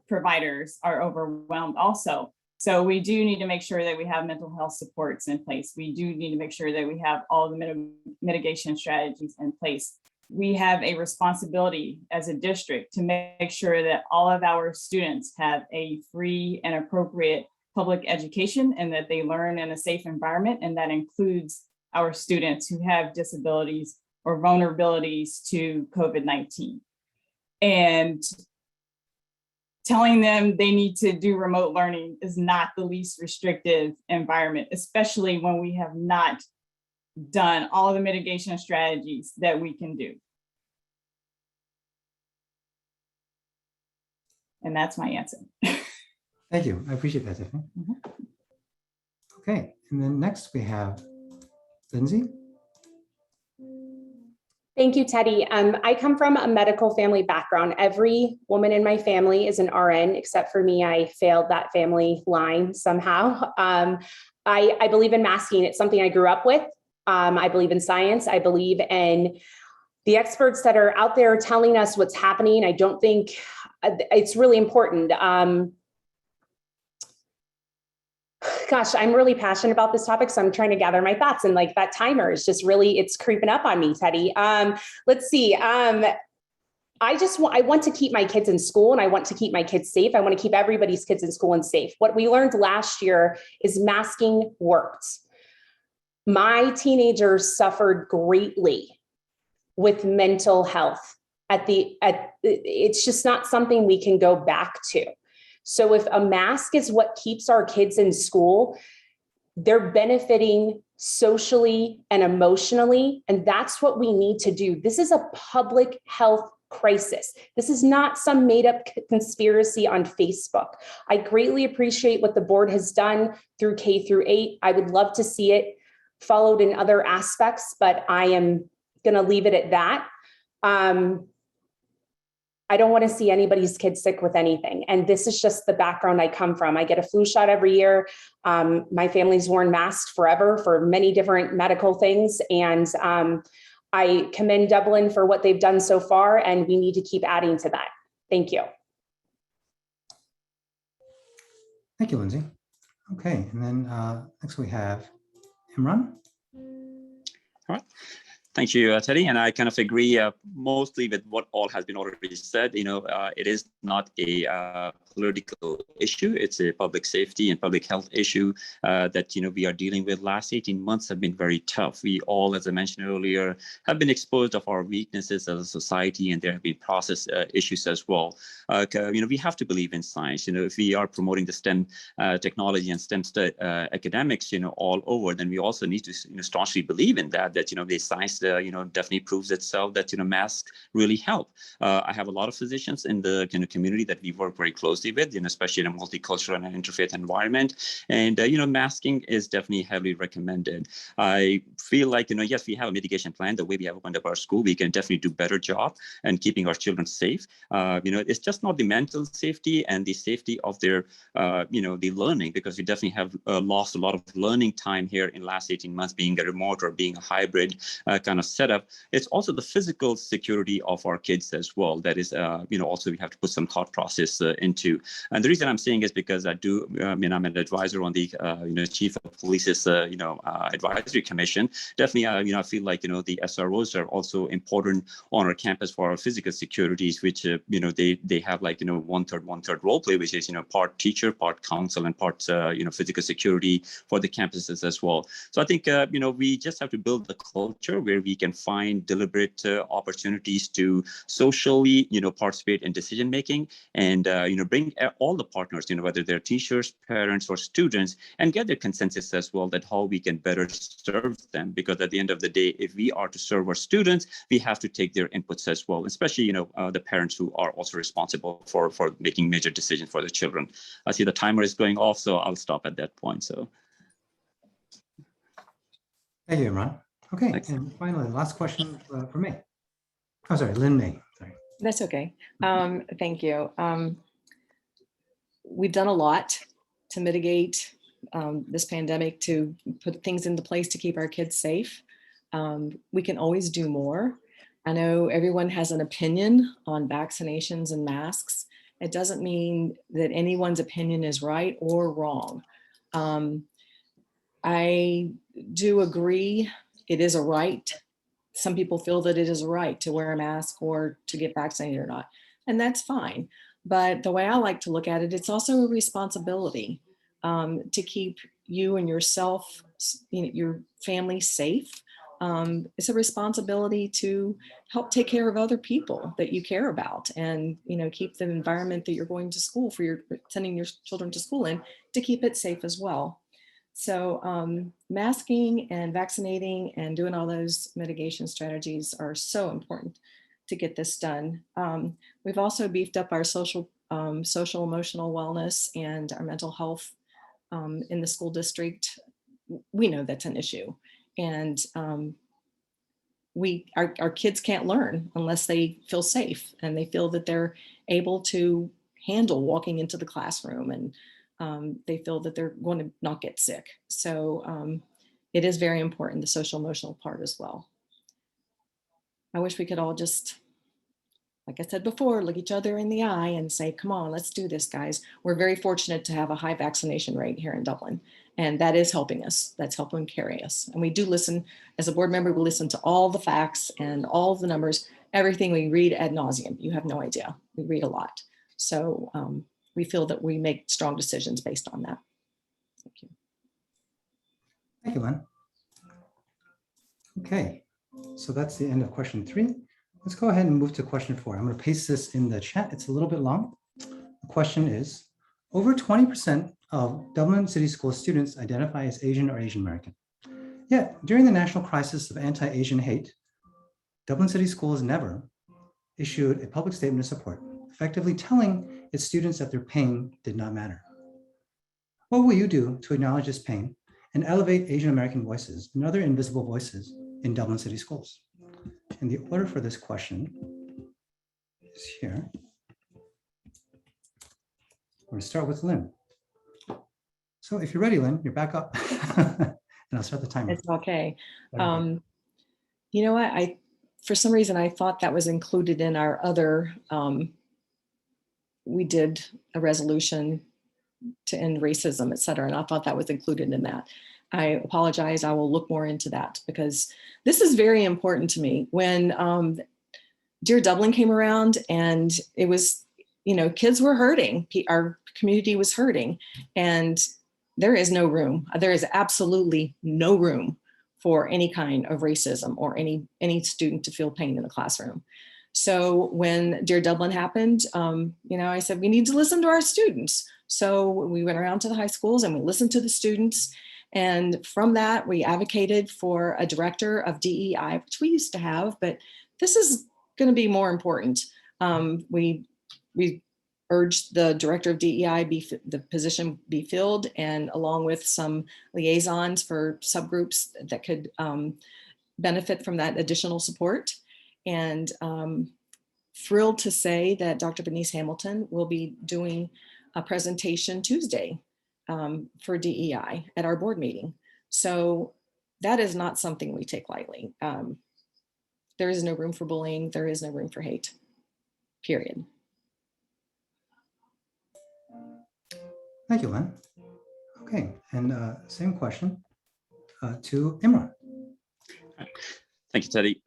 providers are overwhelmed also. So we do need to make sure that we have mental health supports in place. We do need to make sure that we have all the mitigation strategies in place. We have a responsibility as a district to make sure that all of our students have a free and appropriate public education and that they learn in a safe environment. And that includes our students who have disabilities or vulnerabilities to COVID-19. And telling them they need to do remote learning is not the least restrictive environment, especially when we have not done all the mitigation strategies that we can do. And that's my answer. Thank you. I appreciate that, Tiffany. Okay, and then next we have Lindsay. Thank you, Teddy. I come from a medical family background. Every woman in my family is an RN, except for me. I failed that family line somehow. I believe in masking. It's something I grew up with. I believe in science. I believe in the experts that are out there telling us what's happening. I don't think it's really important. Gosh, I'm really passionate about this topic, so I'm trying to gather my thoughts. And like that timer is just really, it's creeping up on me, Teddy. Let's see. I want to keep my kids in school and I want to keep my kids safe. I want to keep everybody's kids in school and safe. What we learned last year is masking worked. My teenagers suffered greatly with mental health. It's just not something we can go back to. So if a mask is what keeps our kids in school, they're benefiting socially and emotionally, and that's what we need to do. This is a public health crisis. This is not some made up conspiracy on Facebook. I greatly appreciate what the board has done through K through 8. I would love to see it followed in other aspects, but I am going to leave it at that. I don't want to see anybody's kid sick with anything. And this is just the background I come from. I get a flu shot every year. My family's worn masks forever for many different medical things. And I commend Dublin for what they've done so far, and we need to keep adding to that. Thank you. Thank you, Lindsay. Okay, and then next we have Imran. All right. Thank you, Teddy. And I kind of agree mostly with what all has been already said. It is not a political issue. It's a public safety and public health issue that, we are dealing with. Last 18 months have been very tough. We all, as I mentioned earlier, have been exposed of our weaknesses as a society, and there have been process issues as well. We have to believe in science. If we are promoting the STEM technology and STEM academics, all over, then we also need to staunchly believe in that the science definitely proves itself that masks really help. I have a lot of physicians in the community that we work very closely with, especially in a multicultural and interfaith environment, and masking is definitely heavily recommended. I feel like yes, we have a mitigation plan. The way we have opened up our school, we can definitely do a better job in keeping our children safe. It's just not the mental safety and the safety of their the learning, because we definitely have lost a lot of learning time here in the last 18 months, being a remote or being a hybrid kind of setup. It's also the physical security of our kids as well. That is, also we have to put some thought process into. And the reason I'm saying is because I'm an advisor on the, Chief of Police's, advisory commission. Definitely, I feel like, the SROs are also important on our campus for our physical securities, which, they have like, one third role play, which is, part teacher, part counsel, and part, physical security for the campuses as well. So I think, we just have to build a culture where we can find deliberate opportunities to socially, participate in decision making, and bring all the partners, whether they're teachers, parents, or students, and get their consensus as well, that how we can better serve them. Because at the end of the day, if we are to serve our students, we have to take their inputs as well, especially the parents who are also responsible for making major decisions for the children. I see the timer is going off, so I'll stop at that point. So Thank you, Imran. Okay, thanks. and finally, the last question for me. Oh, sorry, Lynn May. Sorry. That's okay. Thank you. We've done a lot to mitigate this pandemic, to put things into place to keep our kids safe. We can always do more. I know everyone has an opinion on vaccinations and masks. It doesn't mean that anyone's opinion is right or wrong. I do agree it is a right. Some people feel that it is a right to wear a mask or to get vaccinated or not, and that's fine. But the way I like to look at it, it's also a responsibility to keep you and yourself, your family safe. It's a responsibility to help take care of other people that you care about, and keep the environment that you're going to school for, sending your children to school in, to keep it safe as well. So masking and vaccinating and doing all those mitigation strategies are so important to get this done. We've also beefed up our social emotional wellness and our mental health in the school district. We know that's an issue, and our kids can't learn unless they feel safe and they feel that they're able to handle walking into the classroom, and they feel that they're going to not get sick. So it is very important, the social emotional part as well. I wish we could all just, like I said before, look each other in the eye and say, come on, let's do this, guys. We're very fortunate to have a high vaccination rate here in Dublin, and that is helping us. That's helping carry us. And we do listen, as a board member, we listen to all the facts and all the numbers, everything we read ad nauseum. You have no idea. We read a lot. So we feel that we make strong decisions based on that. Thank you. Thank you, Lynn. Okay, so that's the end of question 3. Let's go ahead and move to question 4. I'm going to paste this in the chat. It's a little bit long. The question is, over 20% of Dublin City School students identify as Asian or Asian American. Yet, during the national crisis of anti-Asian hate, Dublin City Schools never issued a public statement of support, effectively telling its students that their pain did not matter. What will you do to acknowledge this pain and elevate Asian American voices and other invisible voices in Dublin City Schools? And the order for this question is here. We're going to start with Lynn. So if you're ready, Lynn, you're back up. And I'll start the timer. It's okay. You know what? For some reason, I thought that was included in our other, we did a resolution to end racism, et cetera. And I thought that was included in that. I apologize. I will look more into that because this is very important to me. When Dear Dublin came around and it was, kids were hurting. Our community was hurting, and there is no room. There is absolutely no room for any kind of racism or any student to feel pain in the classroom. So when Dear Dublin happened, I said, we need to listen to our students. So we went around to the high schools and we listened to the students. And from that, we advocated for a director of DEI, which we used to have, but this is going to be more important. We urged the director of DEI the position be filled, and along with some liaisons for subgroups that could benefit from that additional support. And thrilled to say that Dr. Bernice Hamilton will be doing a presentation Tuesday for DEI at our board meeting. So that is not something we take lightly. There is no room for bullying. There is no room for hate, period. Thank you, Lynn. Okay, and same question to Imran. Thank you, Teddy.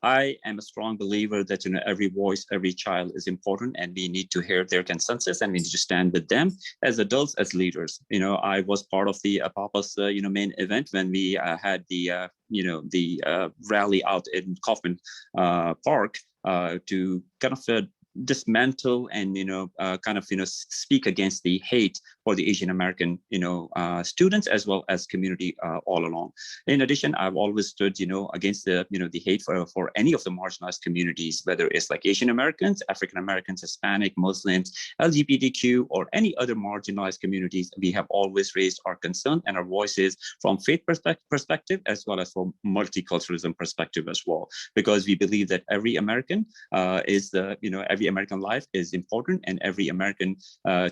I am a strong believer that every voice, every child is important, and we need to hear their consensus, and we need to stand with them as adults, as leaders. I was part of the APAPA's main event when we had the rally out in Kaufman Park to kind of dismantle and speak against the hate for the Asian American students as well as community all along. In addition, I've always stood against the the hate for any of the marginalized communities, whether it's like Asian Americans, African Americans, Hispanic, Muslims, LGBTQ, or any other marginalized communities. We have always raised our concern and our voices from faith perspective as well as from multiculturalism perspective as well, because we believe that every American is the every American life is important, and every American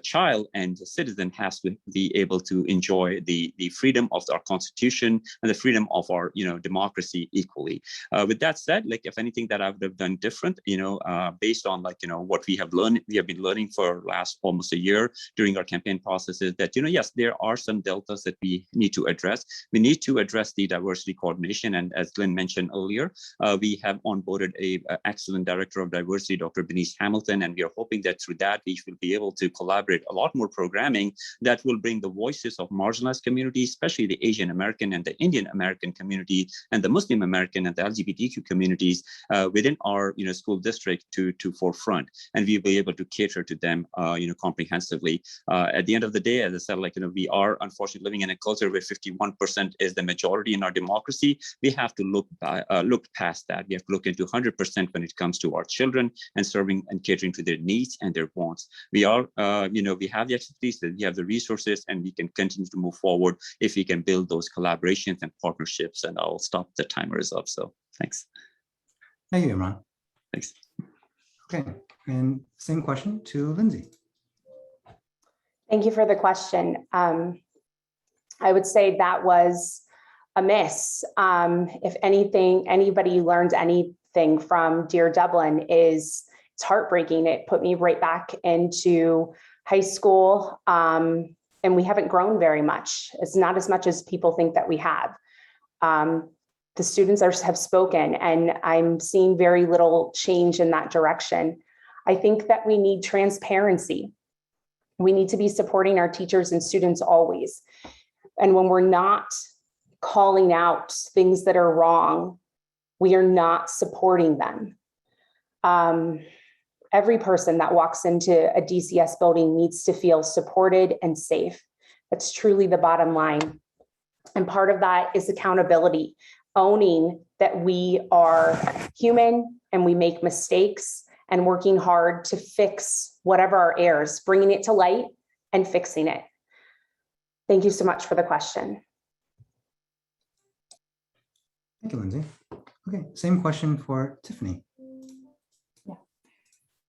child and citizen has to be able to enjoy the freedom of our Constitution and the freedom of our democracy equally. With that said, like if anything that I would have done different, based on what we have been learning for last almost a year during our campaign processes, that yes, there are some deltas that we need to address. We need to address the diversity coordination, and as Glenn mentioned earlier, we have onboarded a excellent director of diversity, Dr. Bernice Hamilton, and we are hoping that through that we will be able to collaborate a lot more programming that will bring the voices of marginalized communities, especially the Asian American and the Indian American community and the Muslim American and the LGBTQ communities within our school district to forefront, and we'll be able to cater to them comprehensively. At the end of the day, as I said, we are unfortunately living in a culture where 51% is the majority in our democracy. We have to look past that. We have to look into 100% when it comes to our children and serving and catering to their needs and their wants. We are, we have the expertise, we have the resources, and we can continue to move forward if we can build those collaborations and partnerships. And I'll stop. The timer is up. So thanks. Thank you, Imran. Thanks. Okay, and same question to Lindsay. Thank you for the question. I would say that was a miss. If anything, anybody learned anything from Dear Dublin, it's heartbreaking. It put me right back into high school, and we haven't grown very much. It's not as much as people think that we have. The students have spoken, and I'm seeing very little change in that direction. I think that we need transparency. We need to be supporting our teachers and students always. And when we're not calling out things that are wrong, we are not supporting them. Every person that walks into a DCS building needs to feel supported and safe. That's truly the bottom line. And part of that is accountability, owning that we are human and we make mistakes, and working hard to fix whatever our errors, bringing it to light and fixing it. Thank you so much for the question. Thank you, Lindsay. Okay, same question for Tiffany.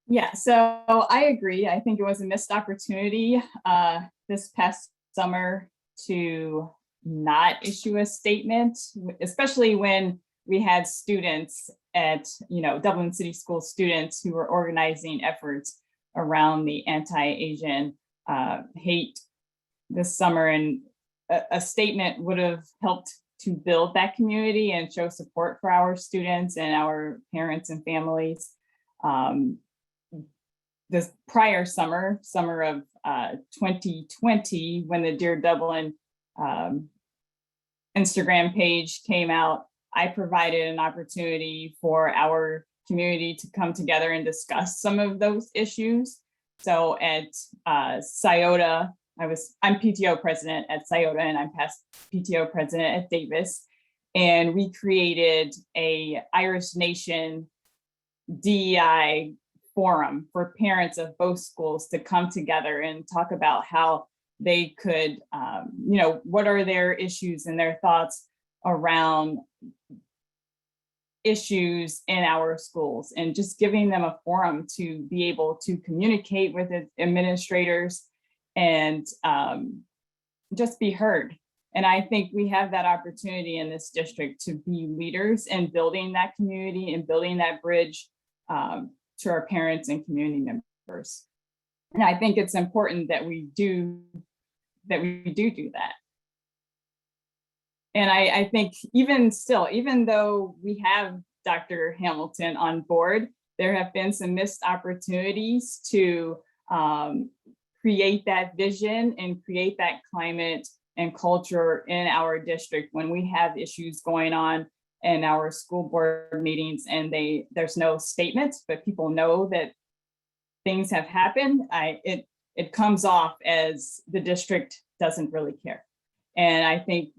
Yeah, so I agree. I think it was a missed opportunity this past summer to not issue a statement, especially when we had students at, Dublin City School students who were organizing efforts around the anti-Asian hate this summer. And a statement would have helped to build that community and show support for our students and our parents and families. This prior summer of 2020, when the Dear Dublin Instagram page came out, I provided an opportunity for our community to come together and discuss some of those issues. So at SIOTA, I'm PTO president at SIOTA, and I'm past PTO president at Davis. And we created a Irish Nation DEI forum for parents of both schools to come together and talk about how they could, what are their issues and their thoughts around issues in our schools, and just giving them a forum to be able to communicate with administrators and just be heard. And I think we have that opportunity in this district to be leaders in building that community and building that bridge to our parents and community members. And I think it's important that we do that. And I think even though we have Dr. Hamilton on board, there have been some missed opportunities to create that vision and create that climate and culture in our district when we have issues going on in our school board meetings and there's no statement, but people know that things have happened. It comes off as the district doesn't really care. And I think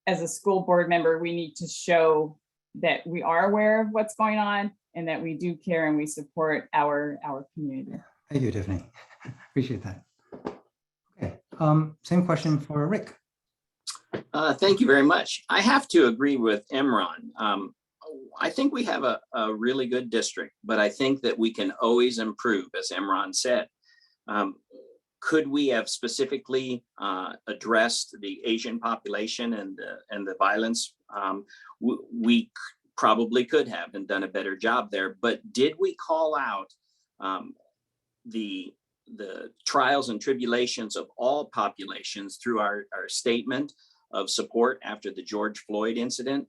as a school board member, we need to show that we are aware of what's going on and that we do care and we support our community. Thank you, Tiffany. Appreciate that. Okay, same question for Rick. Thank you very much. I have to agree with Imran. I think we have a really good district, but I think that we can always improve, as Imran said. Could we have specifically addressed the Asian population and the violence? We probably could have and done a better job there, but did we call out the trials and tribulations of all populations through our statement of support after the George Floyd incident?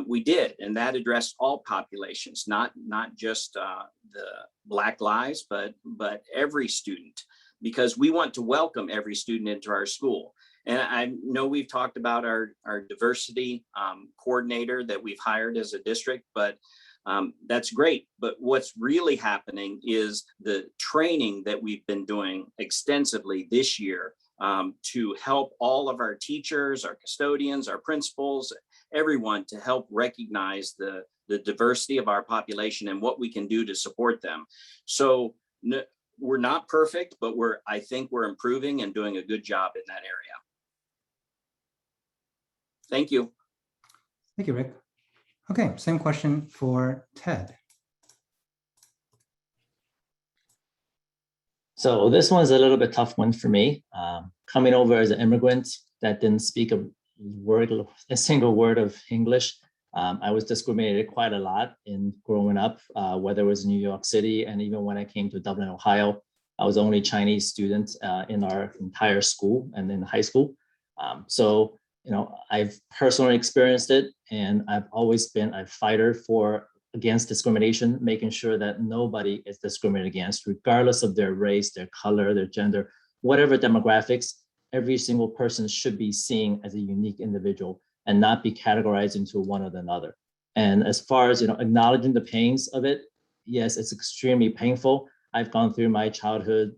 We did, and that addressed all populations, not just the Black lives, but every student, because we want to welcome every student into our school. And I know we've talked about our diversity coordinator that we've hired as a district, but that's great. But what's really happening is the training that we've been doing extensively this year to help all of our teachers, our custodians, our principals, everyone, to help recognize the diversity of our population and what we can do to support them. So we're not perfect, but I think we're improving and doing a good job in that area. Thank you. Thank you, Rick. Okay, same question for Ted. So this one's a little bit tough one for me. Coming over as an immigrant that didn't speak a single word of English, I was discriminated quite a lot in growing up, whether it was in New York City, and even when I came to Dublin, Ohio, I was the only Chinese student in our entire school and in high school. So, I've personally experienced it, and I've always been a fighter against discrimination, making sure that nobody is discriminated against, regardless of their race, their color, their gender, whatever demographics. Every single person should be seen as a unique individual and not be categorized into one or another. And as far as acknowledging the pains of it, yes, it's extremely painful. I've gone through my childhood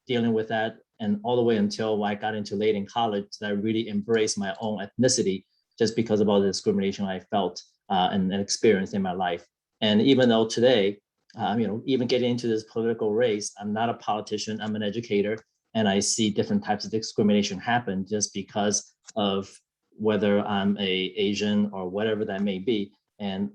dealing with that, and all the way until I got into late in college, that I really embraced my own ethnicity just because of all the discrimination I felt and experienced in my life. And even though today, even getting into this political race, I'm not a politician, I'm an educator, and I see different types of discrimination happen just because of whether I'm Asian or whatever that may be, and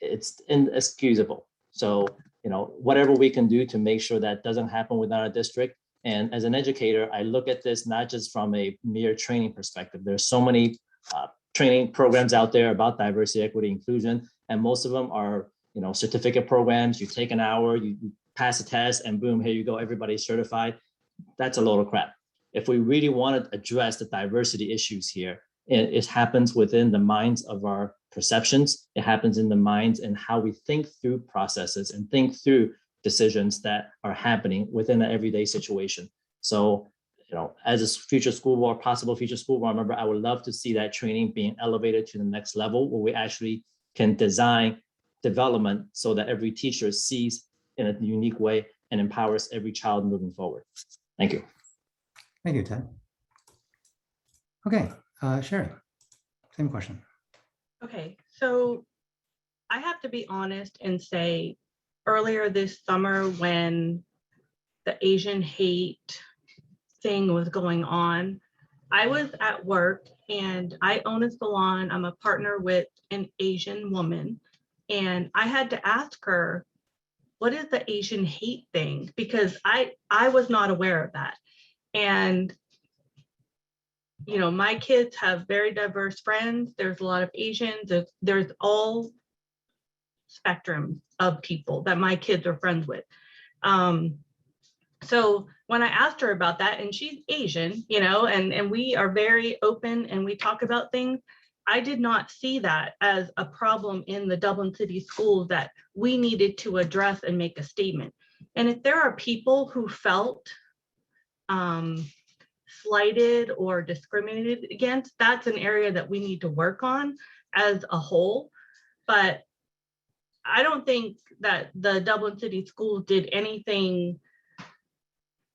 it's inexcusable. So, whatever we can do to make sure that doesn't happen within our district. And as an educator, I look at this not just from a mere training perspective. There's so many training programs out there about diversity, equity, inclusion, and most of them are, certificate programs. You take an hour, you pass a test, and boom, here you go, everybody's certified. That's a load of crap. If we really want to address the diversity issues here, it happens within the minds of our perceptions. It happens in the minds and how we think through processes and think through decisions that are happening within an everyday situation. So, as a future school board, possible future school board member, I would love to see that training being elevated to the next level where we actually can design development so that every teacher sees in a unique way and empowers every child moving forward. Thank you. Thank you, Ted. Okay, Sherry, same question. Okay, so I have to be honest and say earlier this summer when the Asian hate thing was going on, I was at work and I own a salon. I'm a partner with an Asian woman. And I had to ask her, what is the Asian hate thing? Because I was not aware of that. And, my kids have very diverse friends. There's a lot of Asians. There's all spectrum of people that my kids are friends with. So when I asked her about that, and she's Asian, and we are very open and we talk about things, I did not see that as a problem in the Dublin City schools that we needed to address and make a statement. And if there are people who felt slighted or discriminated against, that's an area that we need to work on as a whole. But I don't think that the Dublin City schools did anything.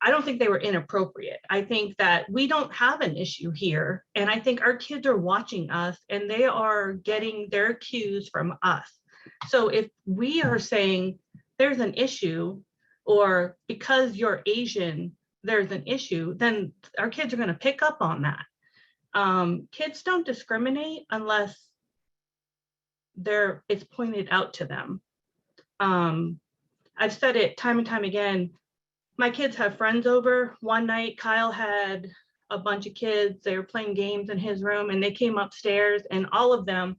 I don't think they were inappropriate. I think that we don't have an issue here. And I think our kids are watching us and they are getting their cues from us. So if we are saying there's an issue, or because you're Asian, there's an issue, then our kids are going to pick up on that. Kids don't discriminate unless it's pointed out to them. I've said it time and time again. My kids have friends over. One night, Kyle had a bunch of kids. They were playing games in his room and they came upstairs, and all of them,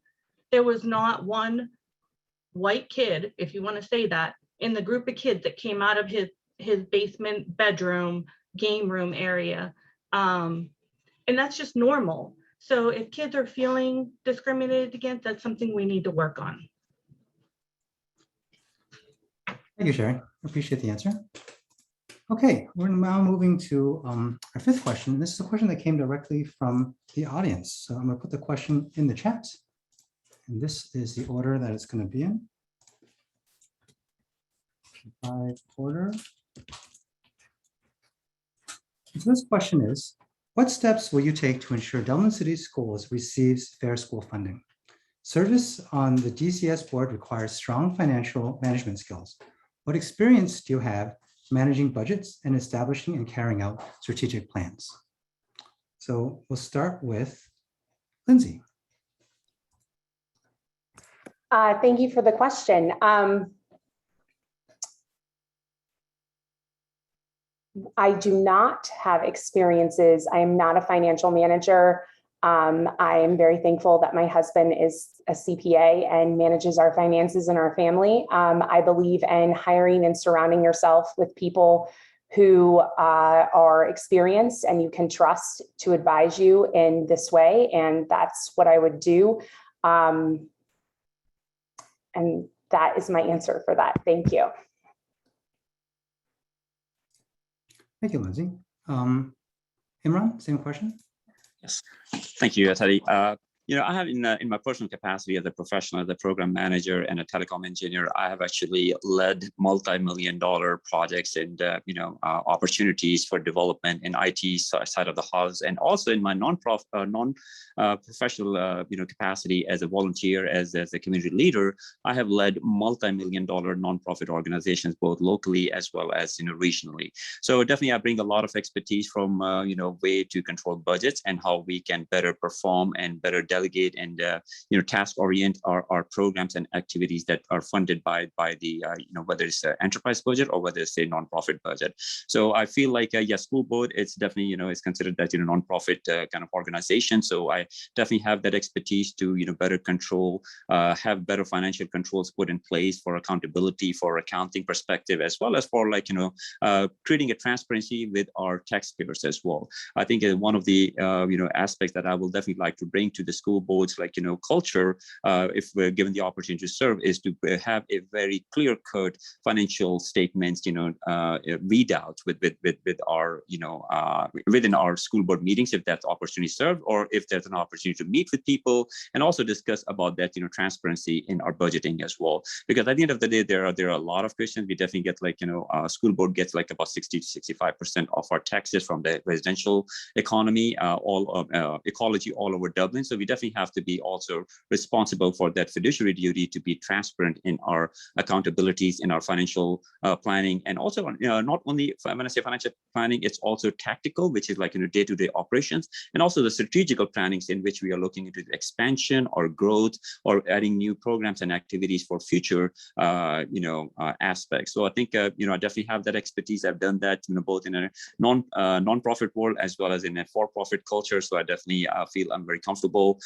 there was not one white kid, if you want to say that, in the group of kids that came out of his basement bedroom, game room area. And that's just normal. So if kids are feeling discriminated against, that's something we need to work on. Thank you, Sherry. I appreciate the answer. Okay, we're now moving to our fifth question. This is a question that came directly from the audience. So I'm going to put the question in the chat. And this is the order that it's going to be in. By order. So this question is, what steps will you take to ensure Dublin City Schools receives fair school funding? Service on the DCS board requires strong financial management skills. What experience do you have managing budgets and establishing and carrying out strategic plans? So we'll start with Lindsay. Thank you for the question. I do not have experiences. I am not a financial manager. I am very thankful that my husband is a CPA and manages our finances in our family. I believe in hiring and surrounding yourself with people who are experienced and you can trust to advise you in this way. And that's what I would do. And that is my answer for that. Thank you. Thank you, Lindsay. Imran, same question. Yes, thank you, Teddy. I have in my personal capacity as a professional, as a program manager and a telecom engineer, I have actually led multi-million-dollar projects and opportunities for development in IT side of the house, and also in my non-professional capacity as a volunteer, as a community leader. I have led multi-million-dollar nonprofit organizations, both locally as well as regionally. So definitely, I bring a lot of expertise from way to control budgets and how we can better perform and better delegate and task orient our programs and activities that are funded by the whether it's an enterprise budget or whether it's a nonprofit budget. So I feel like school board, it's definitely it's considered that nonprofit kind of organization. So I definitely have that expertise to better control, have better financial controls put in place for accountability, for accounting perspective, as well as for creating a transparency with our taxpayers as well. I think one of the aspects that I will definitely like to bring to the school boards culture, if we're given the opportunity to serve, is to have a very clear-cut financial statements readout with our within our school board meetings, if that's opportunity served, or if there's an opportunity to meet with people and also discuss about that transparency in our budgeting as well. Because at the end of the day, there are a lot of questions. We definitely get school board gets about 60 to 65% of our taxes from the residential economy, ecology all over Dublin. So we definitely have to be also responsible for that fiduciary duty to be transparent in our accountabilities, in our financial planning, and also not only when I say financial planning, it's also tactical, which is day-to-day operations, and also the strategical plannings in which we are looking into the expansion or growth or adding new programs and activities for future aspects. So I think I definitely have that expertise. I've done that both in a non-profit world as well as in a for-profit culture. So I definitely feel I'm very comfortable,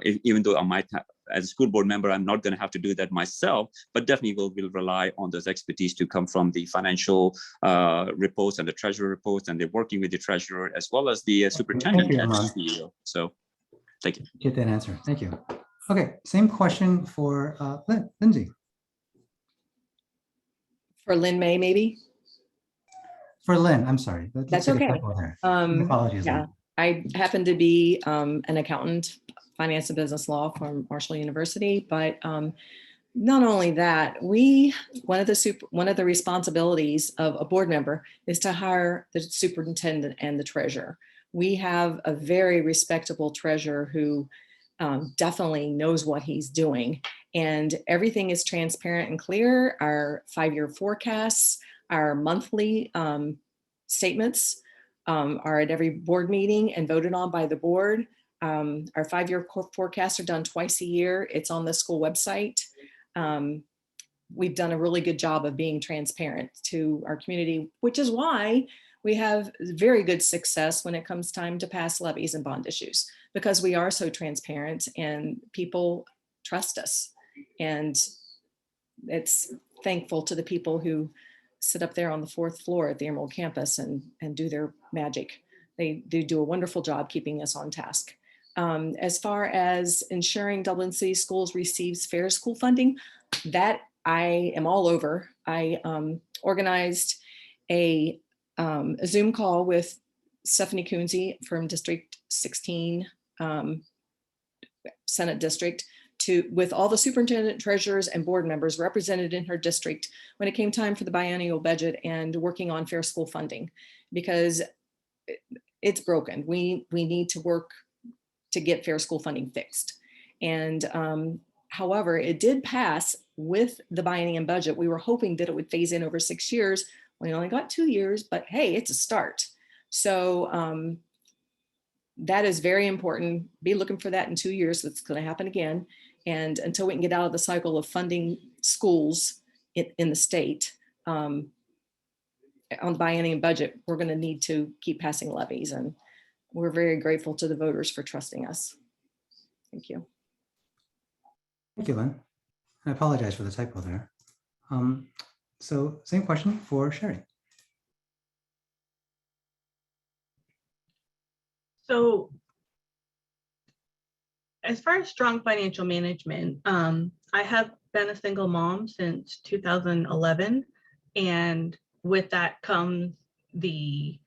even though I might have, as a school board member, I'm not going to have to do that myself, but definitely will rely on those expertise to come from the financial reports and the treasurer reports, and they're working with the treasurer as well as the superintendent and CEO. So thank you. Get that answer. Thank you. Okay, same question for Lindsay. For Lynn May, maybe? For Lynn, I'm sorry. That's okay. Apologies. Yeah, I happen to be an accountant, finance and business law from Marshall University, but not only that, one of the responsibilities of a board member is to hire the superintendent and the treasurer. We have a very respectable treasurer who definitely knows what he's doing, and everything is transparent and clear. Our 5-year forecasts, our monthly statements are at every board meeting and voted on by the board. Our 5-year forecasts are done twice a year. It's on the school website. We've done a really good job of being transparent to our community, which is why we have very good success when it comes time to pass levies and bond issues, because we are so transparent and people trust us. And it's thankful to the people who sit up there on the 4th floor at the Emerald campus and do their magic. They do a wonderful job keeping us on task. As far as ensuring Dublin City Schools receives fair school funding, that I am all over. I organized a Zoom call with Stephanie Coonsey from District 16 Senate District with all the superintendent, treasurers, and board members represented in her district when it came time for the biennial budget and working on fair school funding, because it's broken. We need to work to get fair school funding fixed. And however, it did pass with the biennium budget. We were hoping that it would phase in over 6 years. We only got 2 years, but hey, it's a start. So that is very important. Be looking for that in 2 years. It's going to happen again. And until we can get out of the cycle of funding schools in the state on the biennium budget, we're going to need to keep passing levies. And we're very grateful to the voters for trusting us. Thank you. Thank you, Lynn. I apologize for the typo there. So same question for Sherry. So as far as strong financial management, I have been a single mom since 2011. And with that comes the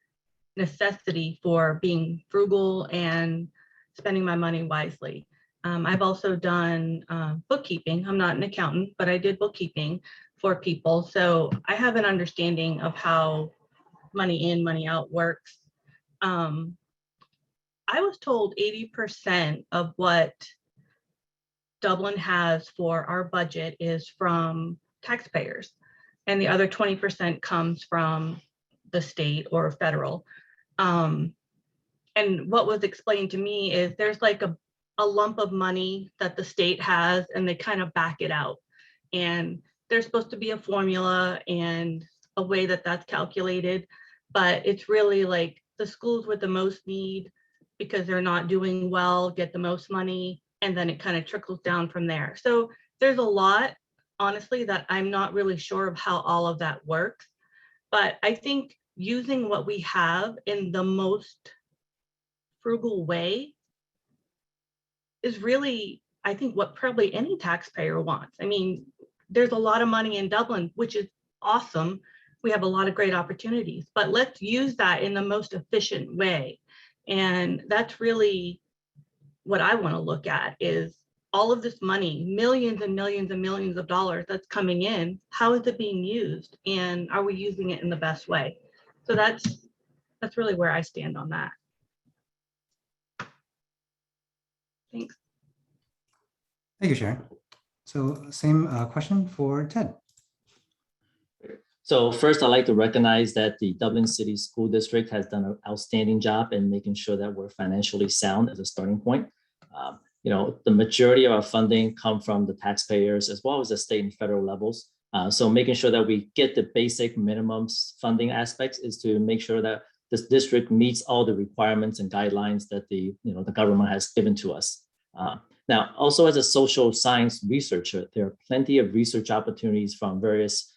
necessity for being frugal and spending my money wisely. I've also done bookkeeping. I'm not an accountant, but I did bookkeeping for people. So I have an understanding of how money in, money out works. I was told 80% of what Dublin has for our budget is from taxpayers, and the other 20% comes from the state or federal. And what was explained to me is there's like a lump of money that the state has, and they kind of back it out. And there's supposed to be a formula and a way that that's calculated, but it's really like the schools with the most need, because they're not doing well, get the most money, and then it kind of trickles down from there. So there's a lot, honestly, that I'm not really sure of how all of that works. But I think using what we have in the most frugal way is really, I think, what probably any taxpayer wants. I mean, there's a lot of money in Dublin, which is awesome. We have a lot of great opportunities, but let's use that in the most efficient way. And that's really what I want to look at, is all of this money, millions and millions and millions of dollars that's coming in. How is it being used? And are we using it in the best way? So that's really where I stand on that. Thanks. Thank you, Sharon. So same question for Ted. So first, I'd like to recognize that the Dublin City School District has done an outstanding job in making sure that we're financially sound as a starting point. The majority of our funding come from the taxpayers as well as the state and federal levels. So making sure that we get the basic minimums funding aspects is to make sure that this district meets all the requirements and guidelines that the government has given to us. Now, also as a social science researcher, there are plenty of research opportunities from various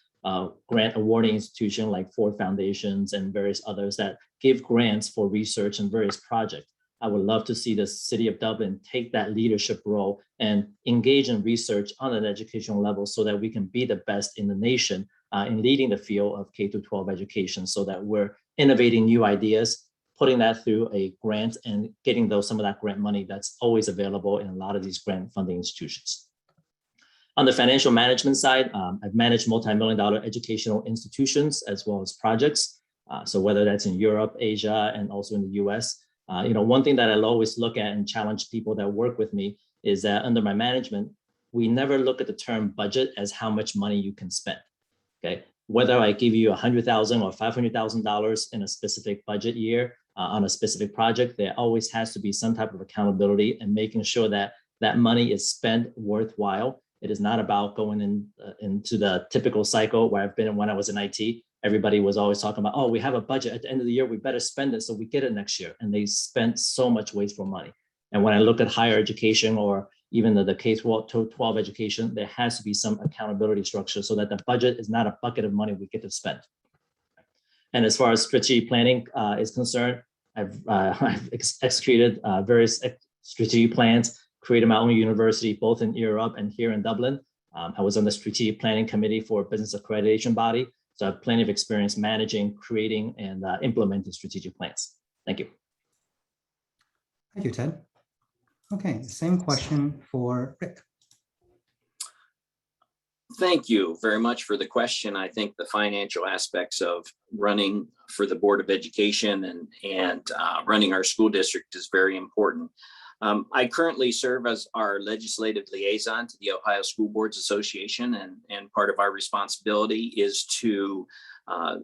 grant awarding institutions like Ford Foundations and various others that give grants for research and various projects. I would love to see the city of Dublin take that leadership role and engage in research on an educational level so that we can be the best in the nation in leading the field of K-12 education, so that we're innovating new ideas, putting that through a grant and getting some of that grant money that's always available in a lot of these grant funding institutions. On the financial management side, I've managed multi-million-dollar educational institutions as well as projects. So whether that's in Europe, Asia, and also in the US. One thing that I'll always look at and challenge people that work with me is that under my management, we never look at the term budget as how much money you can spend, okay? Whether I give you $100,000 or $500,000 in a specific budget year on a specific project, there always has to be some type of accountability and making sure that that money is spent worthwhile. It is not about going into the typical cycle where I've been in when I was in IT. Everybody was always talking about, oh, we have a budget at the end of the year, we better spend it so we get it next year. And they spent so much wasteful money. And when I look at higher education or even the K-12 education, there has to be some accountability structure so that the budget is not a bucket of money we get to spend. And as far as strategic planning is concerned, I've executed various strategic plans, created my own university, both in Europe and here in Dublin. I was on the strategic planning committee for a business accreditation body. So I have plenty of experience managing, creating, and implementing strategic plans. Thank you. Thank you, Ted. Okay, same question for Rick. Thank you very much for the question. I think the financial aspects of running for the Board of Education and running our school district is very important. I currently serve as our legislative liaison to the Ohio School Boards Association, and part of our responsibility is to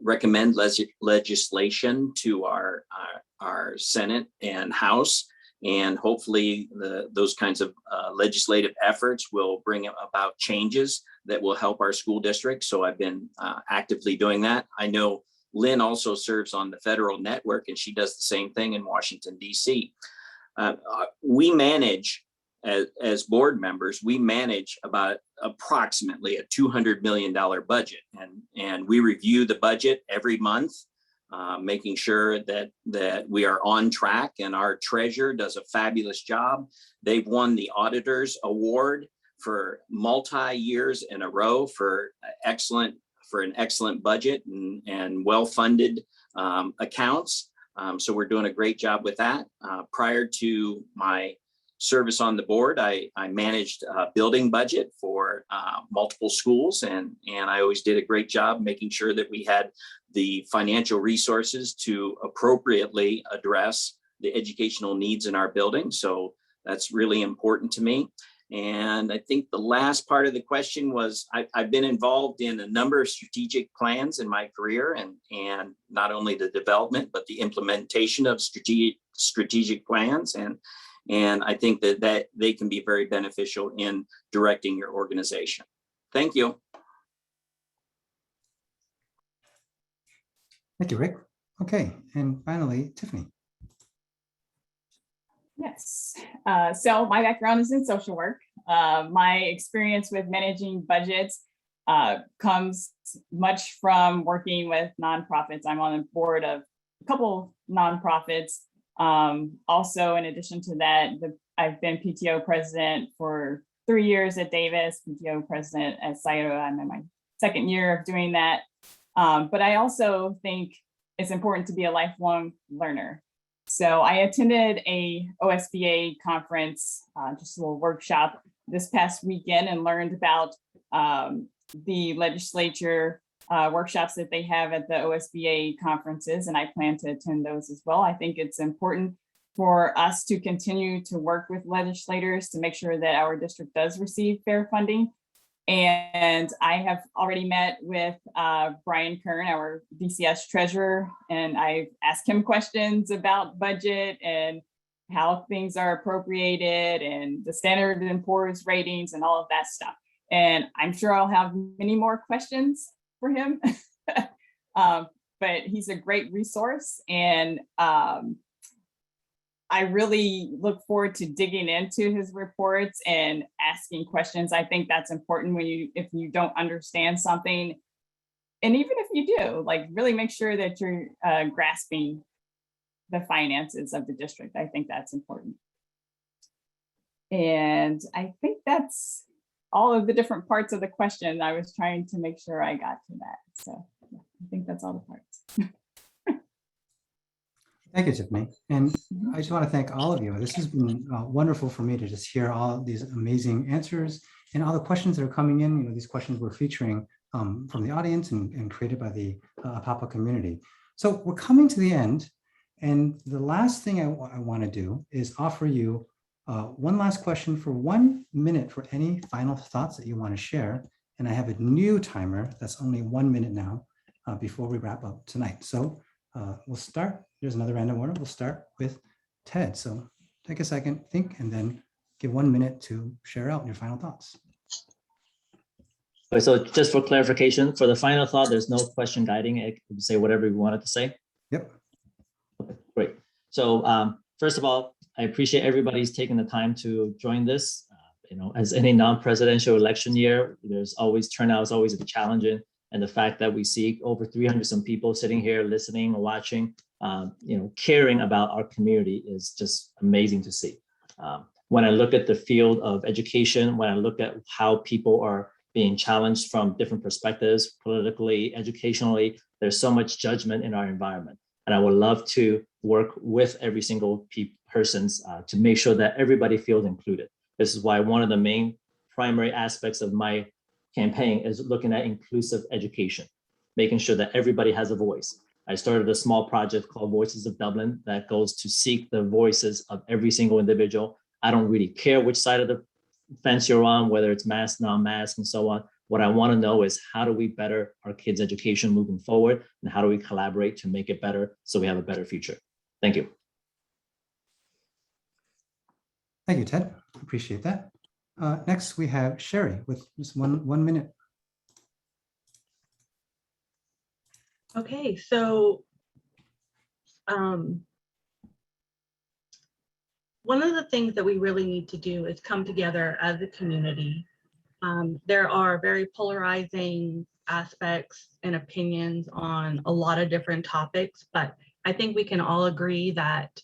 recommend legislation to our Senate and House. And hopefully those kinds of legislative efforts will bring about changes that will help our school district. So I've been actively doing that. I know Lynn also serves on the federal network, and she does the same thing in Washington, D.C. We manage, as board members, we manage about approximately a $200 million budget. And we review the budget every month, making sure that we are on track, and our treasurer does a fabulous job. They've won the Auditor's Award for multi-years in a row for an excellent budget and well-funded accounts. So we're doing a great job with that. Prior to my service on the board, I managed a building budget for multiple schools, and I always did a great job making sure that we had the financial resources to appropriately address the educational needs in our building. So that's really important to me. And I think the last part of the question was, I've been involved in a number of strategic plans in my career, and not only the development, but the implementation of strategic plans. And I think that they can be very beneficial in directing your organization. Thank you. Thank you, Rick. Okay, and finally, Tiffany. Yes. So my background is in social work. My experience with managing budgets comes much from working with nonprofits. I'm on the board of a couple nonprofits. Also, in addition to that, I've been PTO president for 3 years at Davis, PTO president at Sairo. I'm in my second year of doing that. But I also think it's important to be a lifelong learner. So I attended a OSBA conference, just a little workshop this past weekend, and learned about the legislature workshops that they have at the OSBA conferences, and I plan to attend those as well. I think it's important for us to continue to work with legislators to make sure that our district does receive fair funding. And I have already met with Brian Kern, our DCS treasurer, and I've asked him questions about budget and how things are appropriated and the Standard & Poor's ratings and all of that stuff. And I'm sure I'll have many more questions for him, but he's a great resource. And I really look forward to digging into his reports and asking questions. I think that's important if you don't understand something, and even if you do, like, really make sure that you're grasping the finances of the district. I think that's important. And I think that's all of the different parts of the question. I was trying to make sure I got to that. So yeah, I think that's all the parts. Thank you, Tiffany. And I just want to thank all of you. This has been wonderful for me to just hear all these amazing answers and all the questions that are coming in. You know, these questions we're featuring from the audience and created by the APAPA community. So we're coming to the end. And the last thing I want to do is offer you one last question for 1 minute for any final thoughts that you want to share. And I have a new timer that's only 1 minute now before we wrap up tonight. So we'll start. Here's another random order. We'll start with Ted. So take a second, think, and then give 1 minute to share out your final thoughts. Okay, so just for clarification, for the final thought, there's no question guiding it. You can say whatever you wanted to say. Yep. Okay, great. So first of all, I appreciate everybody's taking the time to join this. You know, as any non-presidential election year, there's always turnout is always a challenge. And the fact that we see over 300 some people sitting here listening or watching, you know, caring about our community is just amazing to see. When I look at the field of education, when I look at how people are being challenged from different perspectives, politically, educationally, there's so much judgment in our environment. And I would love to work with every single person to make sure that everybody feels included. This is why one of the main primary aspects of my campaign is looking at inclusive education, making sure that everybody has a voice. I started a small project called Voices of Dublin that goes to seek the voices of every single individual. I don't really care which side of the fence you're on, whether it's mask, non-mask, and so on. What I want to know is, how do we better our kids' education moving forward, and how do we collaborate to make it better so we have a better future? Thank you. Thank you, Ted. Appreciate that. Next, we have Sherry with just one minute. Okay, so one of the things that we really need to do is come together as a community. There are very polarizing aspects and opinions on a lot of different topics, but I think we can all agree that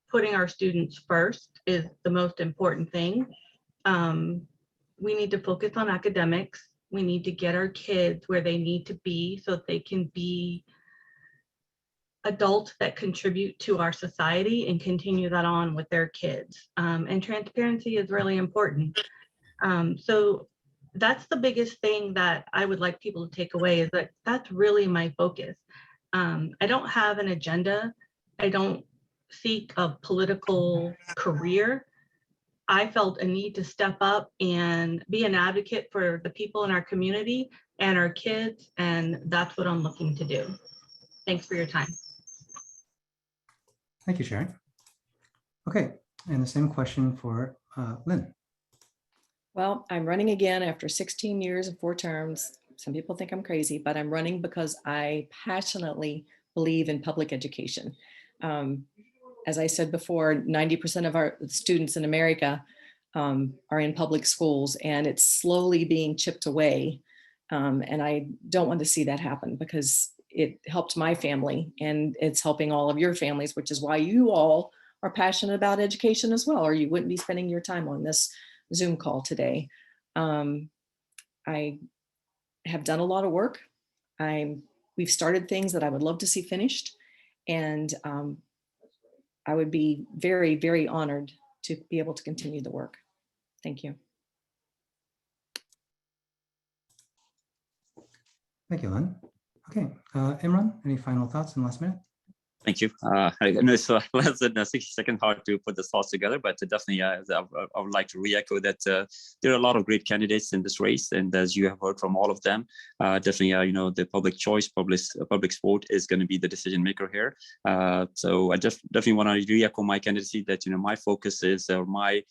putting our students first is the most important thing. We need to focus on academics. We need to get our kids where they need to be so that they can be adults that contribute to our society and continue that on with their kids. And transparency is really important. So that's the biggest thing that I would like people to take away, is that that's really my focus. I don't have an agenda. I don't seek a political career. I felt a need to step up and be an advocate for the people in our community and our kids, and that's what I'm looking to do. Thanks for your time. Thank you, Sharon. Okay, and the same question for Lynn. Well, I'm running again after 16 years and 4 terms. Some people think I'm crazy, but I'm running because I passionately believe in public education. As I said before, 90% of our students in America are in public schools, and it's slowly being chipped away. And I don't want to see that happen, because it helped my family and it's helping all of your families, which is why you all are passionate about education as well, or you wouldn't be spending your time on this Zoom call today. I have done a lot of work. We've started things that I would love to see finished, and I would be very, very honored to be able to continue the work. Thank you. Thank you, Lynn. Okay, Imran, any final thoughts in the last minute? Thank you. I know it's less than 60 seconds hard to put the thoughts together, but definitely I would like to re-echo that there are a lot of great candidates in this race, and as you have heard from all of them, definitely you know, the public choice, public sport is going to be the decision maker here. So I just definitely want to re-echo my candidacy that, you know, my focus is, or my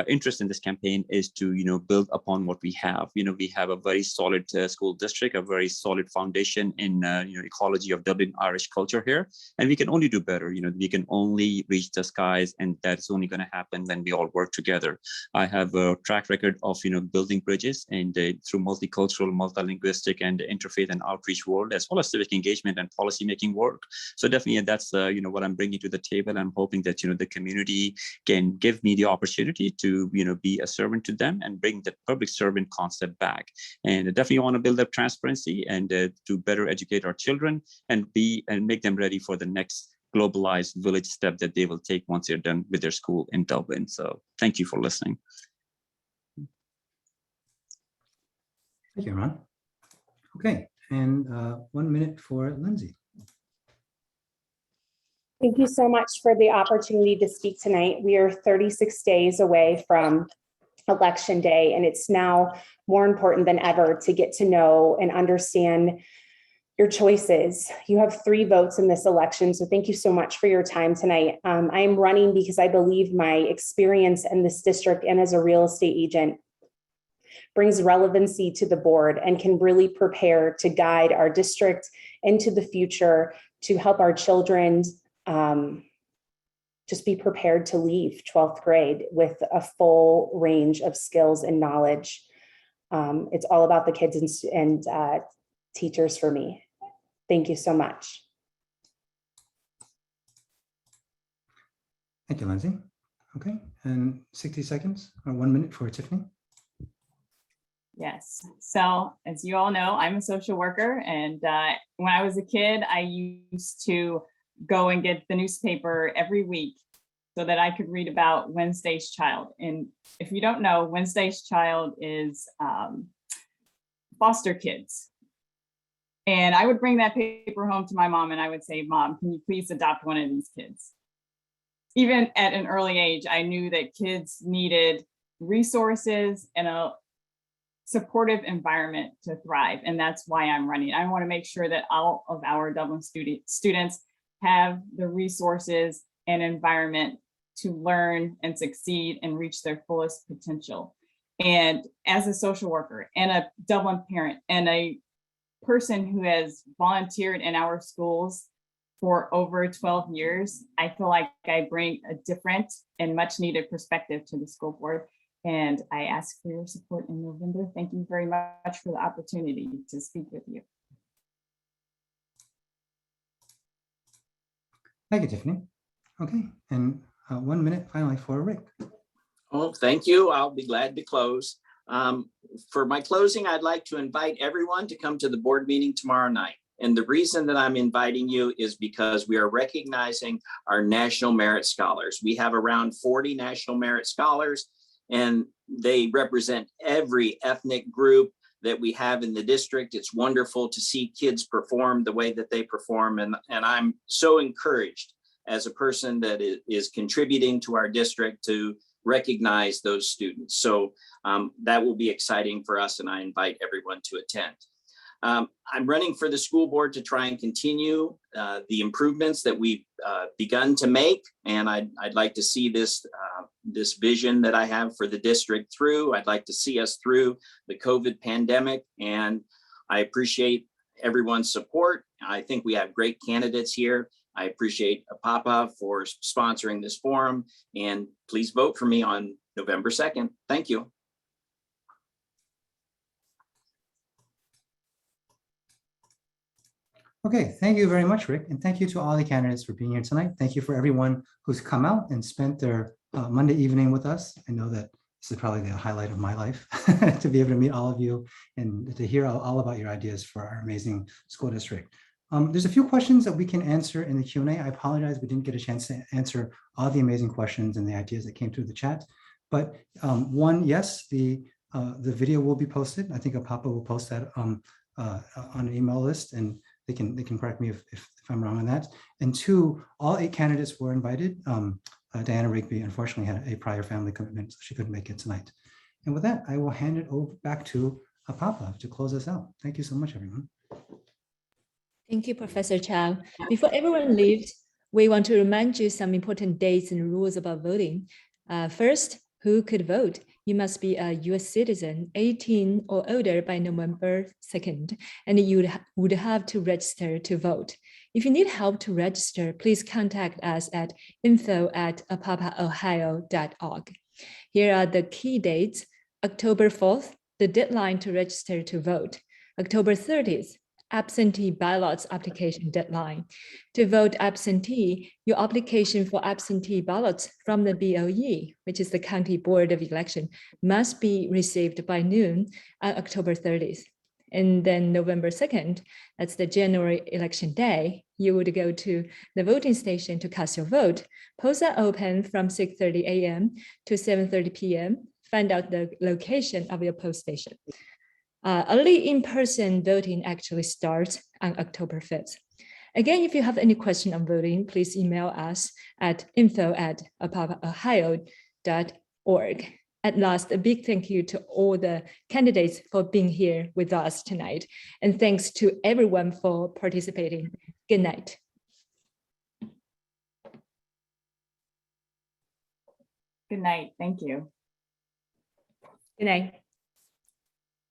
interest in this campaign is to, you know, build upon what we have. You know, we have a very solid school district, a very solid foundation in you know, ecology of Dublin Irish culture here, and we can only do better. You know, we can only reach the skies, and that's only going to happen when we all work together. I have a track record of, you know, building bridges and through multicultural, multilinguistic, and interfaith and outreach world, as well as civic engagement and policy making work. So definitely that's you know, what I'm bringing to the table. I'm hoping that, you know, the community can give me the opportunity to, you know, be a servant to them and bring the public servant concept back. And I definitely want to build up transparency and to better educate our children and make them ready for the next globalized village step that they will take once they're done with their school in Dublin. So thank you for listening. Thank you, Imran. Okay, and 1 minute for Lindsay. Thank you so much for the opportunity to speak tonight. We are 36 days away from Election Day, and it's now more important than ever to get to know and understand your choices. You have 3 votes in this election, so thank you so much for your time tonight. I am running because I believe my experience in this district and as a real estate agent brings relevancy to the board and can really prepare to guide our district into the future, to help our children just be prepared to leave 12th grade with a full range of skills and knowledge. It's all about the kids and teachers for me. Thank you so much. Thank you, Lindsay. Okay, and 60 seconds or 1 minute for Tiffany. Yes. So as you all know, I'm a social worker. And when I was a kid, I used to go and get the newspaper every week so that I could read about Wednesday's Child. And if you don't know, Wednesday's Child is foster kids. And I would bring that paper home to my mom and I would say, Mom, can you please adopt one of these kids? Even at an early age, I knew that kids needed resources and a supportive environment to thrive. And that's why I'm running. I want to make sure that all of our Dublin students have the resources and environment to learn and succeed and reach their fullest potential. And as a social worker and a Dublin parent and a person who has volunteered in our schools for over 12 years, I feel like I bring a different and much needed perspective to the school board. And I ask for your support in November. Thank you very much for the opportunity to speak with you. Thank you, Tiffany. Okay, and 1 minute finally for Rick. Oh, thank you. I'll be glad to close. For my closing, I'd like to invite everyone to come to the board meeting tomorrow night. And the reason that I'm inviting you is because we are recognizing our National Merit Scholars. We have around 40 National Merit Scholars, and they represent every ethnic group that we have in the district. It's wonderful to see kids perform the way that they perform. And I'm so encouraged as a person that is contributing to our district to recognize those students. So that will be exciting for us, and I invite everyone to attend. I'm running for the school board to try and continue the improvements that we've begun to make, and I'd like to see this vision that I have for the district through. I'd like to see us through the COVID pandemic, and I appreciate everyone's support. I think we have great candidates here. I appreciate APAPA for sponsoring this forum, and please vote for me on November 2nd. Thank you. Okay, thank you very much, Rick. And thank you to all the candidates for being here tonight. Thank you for everyone who's come out and spent their Monday evening with us. I know that this is probably the highlight of my life to be able to meet all of you and to hear all about your ideas for our amazing school district. There's a few questions that we can answer in the Q&A. I apologize, we didn't get a chance to answer all the amazing questions and the ideas that came through the chat. But one, yes, the video will be posted. I think APAPA will post that on an email list, and they can correct me if I'm wrong on that. And two, all 8 candidates were invited. Diana Rigby unfortunately had a prior family commitment, so she couldn't make it tonight. And with that, I will hand it over back to APAPA to close us out. Thank you so much, everyone. Thank you, Professor Chao. Before everyone leaves, we want to remind you some important dates and rules about voting. First, who could vote? You must be a US citizen, 18 or older by November 2nd, and you would have to register to vote. If you need help to register, please contact us at info@apapaohio.org. Here are the key dates. October 4th, the deadline to register to vote. October 30th, absentee ballots application deadline. To vote absentee, your application for absentee ballots from the BOE, which is the County Board of Election, must be received by noon on October 30th. And then November 2nd, that's the January election day, you would go to the voting station to cast your vote. Polls are open from 6:30 a.m. to 7:30 p.m. Find out the location of your poll station. Early in-person voting actually starts on October 5th. Again, if you have any question on voting, please email us at info@apapaohio.org. At last, a big thank you to all the candidates for being here with us tonight. And thanks to everyone for participating. Good night. Good night. Thank you. Good night.